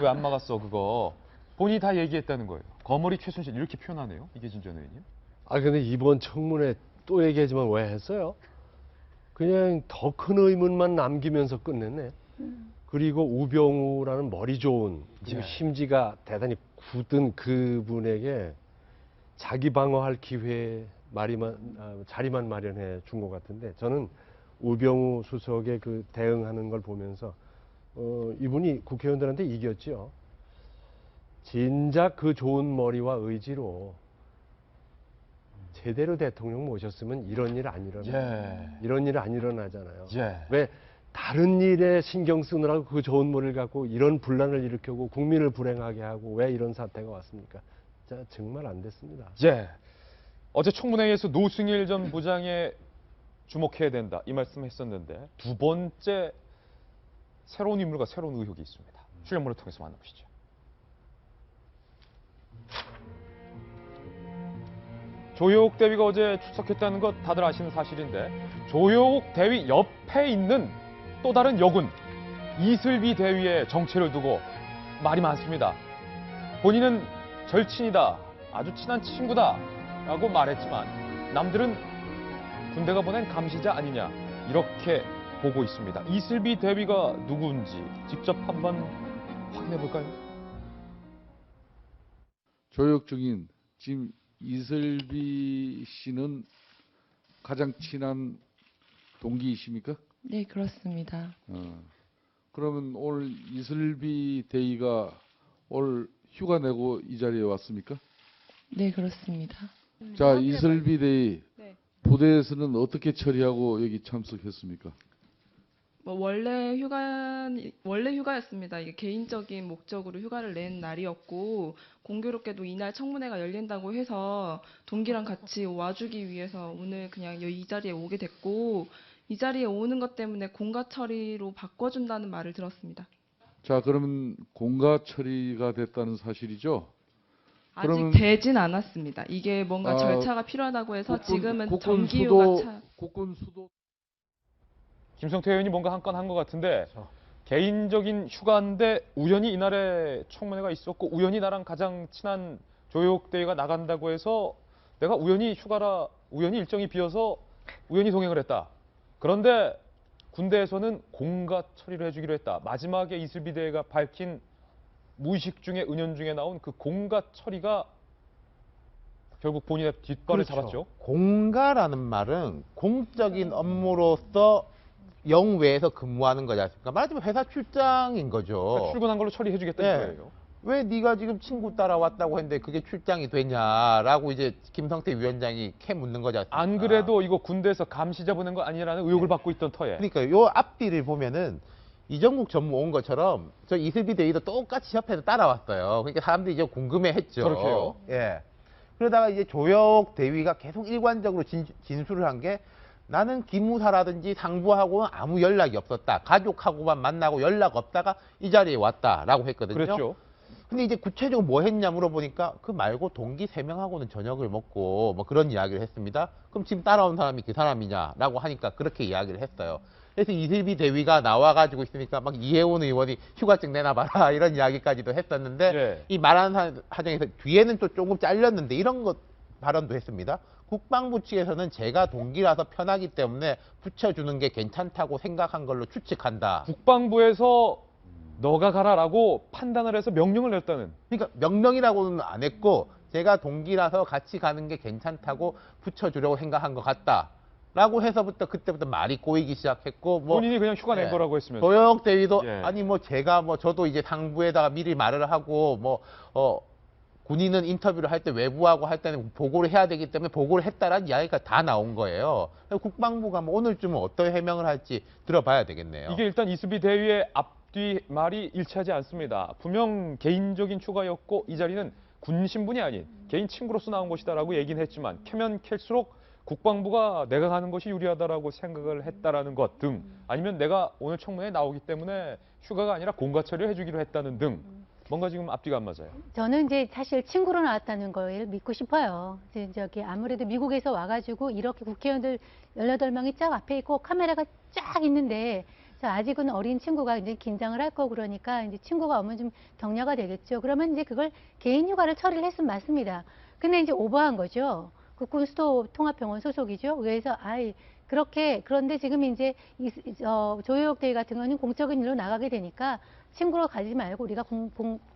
왜 안 막았어 그거. 본인이 다 얘기했다는 거예요. 거머리 최순실 이렇게 표현하네요. 이계진 전 의원님. 근데 이번 청문회 또 얘기하지만 왜 했어요? 그냥 더 큰 의문만 남기면서 끝냈네. 그리고 우병우라는 머리 좋은 그리고 심지가 대단히 굳은 그분에게 자기 방어할 기회 자리만 마련해 준 것 같은데 저는 우병우 수석의 그 대응하는 걸 보면서 이분이 국회의원들한테 이겼죠. 진작 그 좋은 머리와 의지로 제대로 대통령 모셨으면 이런 일 안 이런 일 안 일어나잖아요. 왜 다른 일에 신경 쓰느라고 그 좋은 머리를 갖고 이런 분란을 일으키고 국민을 불행하게 하고 왜 이런 사태가 왔습니까? 정말 안 됐습니다. 어제 청문회에서 노승일 전 부장에 주목해야 된다 이 말씀했었는데 두 번째 새로운 인물과 새로운 의혹이 있습니다. 출연물을 통해서 만나보시죠. 조효옥 대위가 어제 출석했다는 것 다들 아시는 사실인데 조효옥 대위 옆에 있는 또 다른 여군 이슬비 대위의 정체를 두고 말이 많습니다. 본인은 절친이다, 아주 친한 친구다 라고 말했지만 남들은 군대가 보낸 감시자 아니냐 이렇게 보고 있습니다. 이슬비 대위가 누구인지 직접 한번 확인해 볼까요? 조효옥 중인 지금 이슬비 씨는 가장 친한 동기이십니까? 네, 그렇습니다. 그러면 오늘 이슬비 대위가 올 휴가 내고 이 자리에 왔습니까? 네, 그렇습니다. 자, 이슬비 대위 네. 부대에서는 어떻게 처리하고 여기 참석했습니까? 원래 휴가였습니다. 이게 개인적인 목적으로 휴가를 낸 날이었고 공교롭게도 이날 청문회가 열린다고 해서 동기랑 같이 와주기 위해서 오늘 그냥 이 자리에 오게 됐고 이 자리에 오는 것 때문에 공가 처리로 바꿔준다는 말을 들었습니다. 자, 그러면 공가 처리가 됐다는 사실이죠? 아직 되진 않았습니다. 이게 뭔가 절차가 필요하다고 해서 지금은 정기휴가 국군 수도 김성태 의원이 뭔가 한 건 한 것 같은데 개인적인 휴가인데 우연히 이날에 청문회가 있었고 우연히 나랑 가장 친한 조효옥 대위가 나간다고 해서 내가 우연히 일정이 비어서 우연히 동행을 했다. 그런데 군대에서는 공가 처리를 해주기로 했다. 마지막에 이슬비 대위가 밝힌 무의식 중에 은연중에 나온 그 공가 처리가 결국 본인의 뒷발을 잡았죠. 공가라는 말은 공적인 업무로서 영외에서 근무하는 거지 않습니까? 말하자면 회사 출장인 거죠. 그러니까 출근한 걸로 처리해주겠다는 거예요. 왜 네가 지금 친구 따라왔다고 했는데 그게 출장이 되냐라고 이제 김성태 위원장이 캐 묻는 거지 않습니까? 안 그래도 이거 군대에서 감시자 보낸 거 아니라는 의혹을 받고 있던 터에. 그러니까 요 앞뒤를 보면은 이정국 전무 온 것처럼 저 이슬비 대위도 똑같이 협회에서 따라왔어요. 그러니까 사람들이 이제 궁금해했죠. 그렇게요. 예. 그러다가 이제 조효옥 대위가 계속 일관적으로 진술을 한 게 나는 기무사라든지 상부하고는 아무 연락이 없었다. 가족하고만 만나고 연락 없다가 이 자리에 왔다라고 했거든요. 그랬죠. 근데 이제 구체적으로 뭐 했냐 물어보니까 그 말고 동기 3명하고는 저녁을 먹고 뭐 그런 이야기를 했습니다. 그럼 지금 따라온 사람이 그 사람이냐라고 하니까 그렇게 이야기를 했어요. 그래서 이슬비 대위가 나와가지고 있으니까 막 이혜원 의원이 휴가증 내놔봐라 이런 이야기까지도 했었는데 예. 이 말하는 과정에서 뒤에는 또 조금 잘렸는데 이런 것 발언도 했습니다. 국방부 측에서는 제가 동기라서 편하기 때문에 붙여주는 게 괜찮다고 생각한 걸로 추측한다. 국방부에서 너가 가라라고 판단을 해서 명령을 냈다는. 그러니까 명령이라고는 안 했고 제가 동기라서 같이 가는 게 괜찮다고 붙여주려고 생각한 것 같다. 라고 해서부터 그때부터 말이 꼬이기 시작했고 뭐 본인이 그냥 휴가 낸 예. 거라고 했으면서. 조혁 대위도 예. 아니 뭐 제가 뭐 저도 이제 상부에다가 미리 말을 하고 뭐 군인은 인터뷰를 할 때 외부하고 할 때는 보고를 해야 되기 때문에 보고를 했다라는 이야기가 다 나온 거예요. 국방부가 뭐 오늘쯤은 어떤 해명을 할지 들어봐야 되겠네요. 이게 일단 이수비 대위의 앞뒤 말이 일치하지 않습니다. 분명 개인적인 휴가였고 이 자리는 군 신분이 아닌 개인 친구로서 나온 것이다라고 얘기는 했지만 캐면 캘수록 국방부가 내가 가는 것이 유리하다라고 생각을 했다라는 것 등 아니면 내가 오늘 청문회에 나오기 때문에 휴가가 아니라 공가 처리를 해주기로 했다는 등 뭔가 지금 앞뒤가 안 맞아요. 저는 이제 사실 친구로 나왔다는 걸 믿고 싶어요. 이제 저기 아무래도 미국에서 와가지고 이렇게 국회의원들 18명이 쫙 앞에 있고 카메라가 쫙 있는데 아직은 어린 친구가 이제 긴장을 할 거고 그러니까 이제 친구가 오면 좀 격려가 되겠죠. 그러면 이제 그걸 개인 휴가를 처리를 했으면 맞습니다. 근데 이제 오버한 거죠. 국군 수도 통합병원 소속이죠. 그래서 그런데 지금 이제 조효옥 대위 같은 경우는 공적인 일로 나가게 되니까 친구로 가지 말고 우리가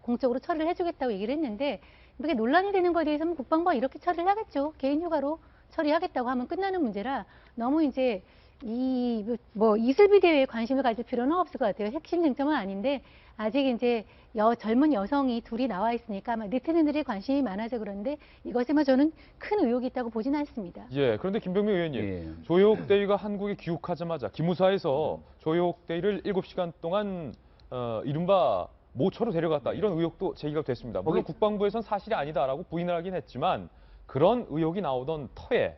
공적으로 처리를 해주겠다고 얘기를 했는데 이렇게 논란이 되는 거에 대해서는 국방부가 이렇게 처리를 하겠죠. 개인 휴가로 처리하겠다고 하면 끝나는 문제라 너무 이제 이슬비 대회에 관심을 가질 필요는 없을 것 같아요. 핵심 쟁점은 아닌데 아직 이제 젊은 여성이 둘이 나와 있으니까 아마 네티즌들이 관심이 많아서 그런데 이것에만 저는 큰 의혹이 있다고 보지는 않습니다. 예, 그런데 김병민 의원님, 조효옥 대위가 한국에 귀국하자마자 기무사에서 조효옥 대위를 7시간 동안 이른바 모처로 데려갔다 이런 의혹도 제기가 됐습니다. 물론 국방부에서는 사실이 아니다라고 부인을 하긴 했지만 그런 의혹이 나오던 터에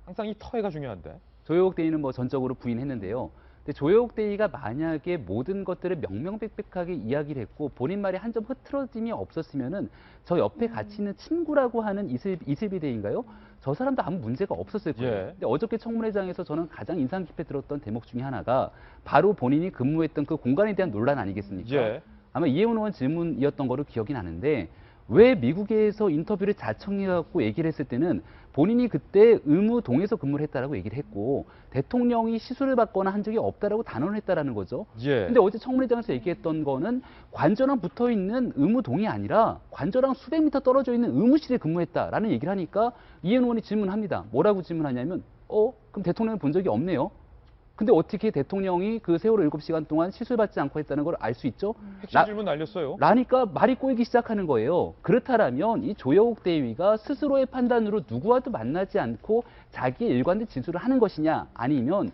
항상 이 터에가 중요한데. 조효옥 대위는 뭐 전적으로 부인했는데요. 근데 조효옥 대위가 만약에 모든 것들을 명명백백하게 이야기를 했고 본인 말에 한 점 흐트러짐이 없었으면은 저 옆에 같이 있는 친구라고 하는 이슬비 대위인가요? 저 사람도 아무 문제가 없었을 거예요. 예. 근데 어저께 청문회장에서 저는 가장 인상 깊게 들었던 대목 중에 하나가 바로 본인이 근무했던 그 공간에 대한 논란 아니겠습니까? 예. 아마 이혜원 의원 질문이었던 거로 기억이 나는데 왜 미국에서 인터뷰를 자청해갖고 얘기를 했을 때는 본인이 그때 의무동에서 근무를 했다라고 얘기를 했고 대통령이 시술을 받거나 한 적이 없다라고 단언을 했다라는 거죠. 예. 근데 어제 청문회장에서 얘기했던 거는 관저랑 붙어 있는 의무동이 아니라 관저랑 수백 미터 떨어져 있는 의무실에 근무했다라는 얘기를 하니까 이혜원 의원이 질문합니다. 뭐라고 질문하냐면 그럼 대통령을 본 적이 없네요. 근데 어떻게 대통령이 그 세월호 7시간 동안 시술받지 않고 했다는 걸 알 수 있죠? 핵심 질문 날렸어요. 라니까 말이 꼬이기 시작하는 거예요. 그렇다면 이 조효옥 대위가 스스로의 판단으로 누구와도 만나지 않고 자기의 일관된 진술을 하는 것이냐 아니면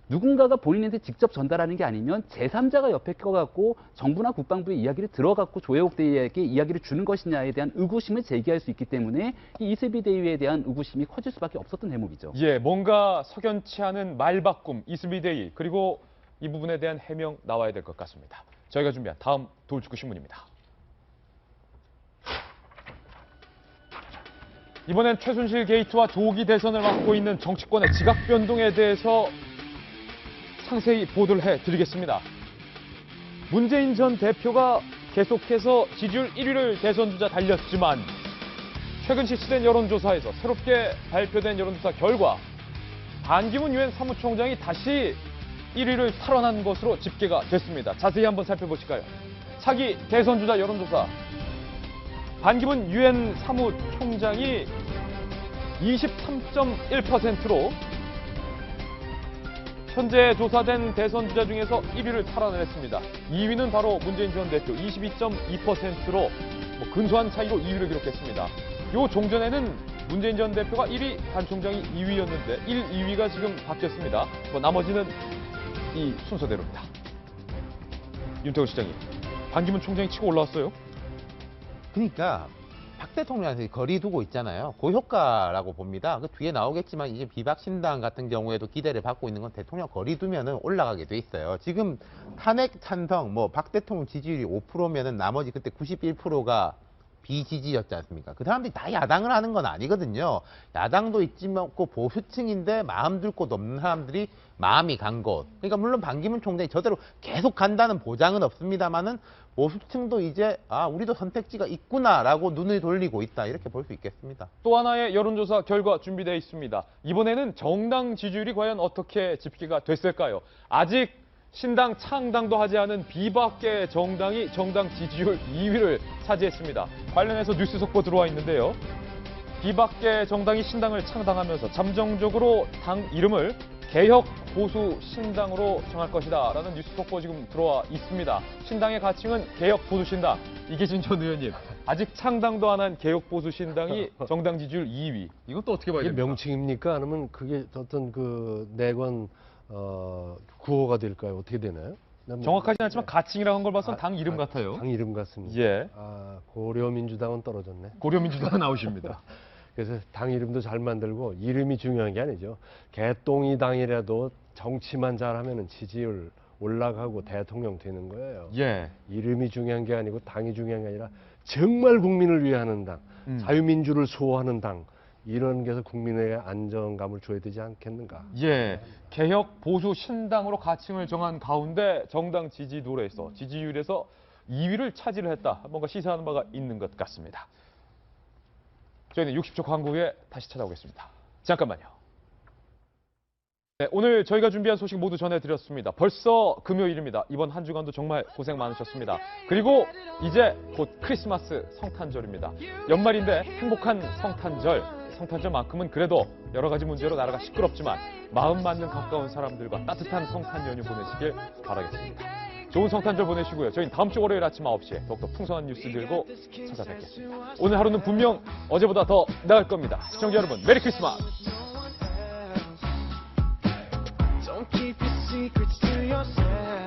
누군가가 본인한테 직접 전달하는 게 아니면 제3자가 옆에 껴갖고 정부나 국방부의 이야기를 들어갖고 조혜옥 대위에게 이야기를 주는 것이냐에 대한 의구심을 제기할 수 있기 때문에 이 이슬비 대위에 대한 의구심이 커질 수밖에 없었던 대목이죠. 예, 뭔가 석연치 않은 말바꿈, 이슬비 대위 그리고 이 부분에 대한 해명 나와야 될 것 같습니다. 저희가 준비한 다음 돌직구 신문입니다. 이번엔 최순실 게이트와 조기 대선을 맡고 있는 정치권의 지각 변동에 대해서 상세히 보도를 해드리겠습니다. 문재인 전 대표가 계속해서 지지율 1위를 대선 주자 달렸지만 최근 실시된 여론조사에서 새롭게 발표된 여론조사 결과 반기문 유엔 사무총장이 다시 1위를 탈환한 것으로 집계가 됐습니다. 자세히 한번 살펴보실까요? 차기 대선 주자 여론조사 반기문 유엔 사무총장이 23.1%로 현재 조사된 대선 주자 중에서 1위를 탈환을 했습니다. 2위는 바로 문재인 전 대표 22.2%로 근소한 차이로 2위를 기록했습니다. 요 종전에는 문재인 전 대표가 1위, 반 총장이 2위였는데 1, 2위가 지금 바뀌었습니다. 나머지는 이 순서대로입니다. 윤태호 시장님, 반기문 총장이 치고 올라왔어요? 그러니까 박 대통령한테 거리 두고 있잖아요. 그 효과라고 봅니다. 그 뒤에 나오겠지만 이제 비박신당 같은 경우에도 기대를 받고 있는 건 대통령 거리 두면은 올라가게 돼 있어요. 지금 탄핵 찬성, 뭐 박 대통령 지지율이 5%면은 나머지 그때 91%가 비지지였지 않습니까? 그 사람들이 다 야당을 하는 건 아니거든요. 야당도 있지만 그 보수층인데 마음 둘 곳 없는 사람들이 마음이 간 곳. 그러니까 물론 반기문 총장이 저대로 계속 간다는 보장은 없습니다만은 보수층도 이제 우리도 선택지가 있구나라고 눈을 돌리고 있다 이렇게 볼 수 있겠습니다. 또 하나의 여론조사 결과 준비되어 있습니다. 이번에는 정당 지지율이 과연 어떻게 집계가 됐을까요? 아직 신당 창당도 하지 않은 비박계 정당이 정당 지지율 2위를 차지했습니다. 관련해서 뉴스 속보 들어와 있는데요. 비박계 정당이 신당을 창당하면서 잠정적으로 당 이름을 개혁 보수 신당으로 정할 것이다 라는 뉴스 속보 지금 들어와 있습니다. 신당의 가칭은 개혁 보수 신당. 이계진 전 의원님, 아직 창당도 안 한 개혁 보수 신당이 정당 지지율 2위. 이건 또 어떻게 봐야 이게 됩니까? 명칭입니까? 아니면 그게 어떤 그 내관 구호가 될까요? 어떻게 되나요? 정확하진 않지만 가칭이라고 한 걸 봐선 당 이름 같아요. 당 이름 같습니다. 예. 고려민주당은 떨어졌네. 고려민주당은 나오십니다. 그래서 당 이름도 잘 만들고 이름이 중요한 게 아니죠. 개똥이 당이라도 정치만 잘하면 지지율 올라가고 대통령 되는 거예요. 예. 이름이 중요한 게 아니고 당이 중요한 게 아니라 정말 국민을 위하는 당, 자유민주를 수호하는 당, 이런 게서 국민에게 안정감을 줘야 되지 않겠는가. 예, 개혁 보수 신당으로 가칭을 정한 가운데 정당 지지도에서 지지율에서 2위를 차지를 했다. 뭔가 시사하는 바가 있는 것 같습니다. 저희는 60초 광고에 다시 찾아오겠습니다. 잠깐만요. 네, 오늘 저희가 준비한 소식 모두 전해드렸습니다. 벌써 금요일입니다. 이번 한 주간도 정말 고생 많으셨습니다. 그리고 이제 곧 크리스마스 성탄절입니다. 연말인데 행복한 성탄절. 성탄절만큼은 그래도 여러 가지 문제로 나라가 시끄럽지만 마음 맞는 가까운 사람들과 따뜻한 성탄 연휴 보내시길 바라겠습니다. 좋은 성탄절 보내시고요. 저희는 다음 주 월요일 아침 9시에 더욱더 풍성한 뉴스 들고 찾아뵙겠습니다. 오늘 하루는 분명 어제보다 더 나을 겁니다. 시청자 여러분, 메리 크리스마스! Don't keep your secrets to yourself.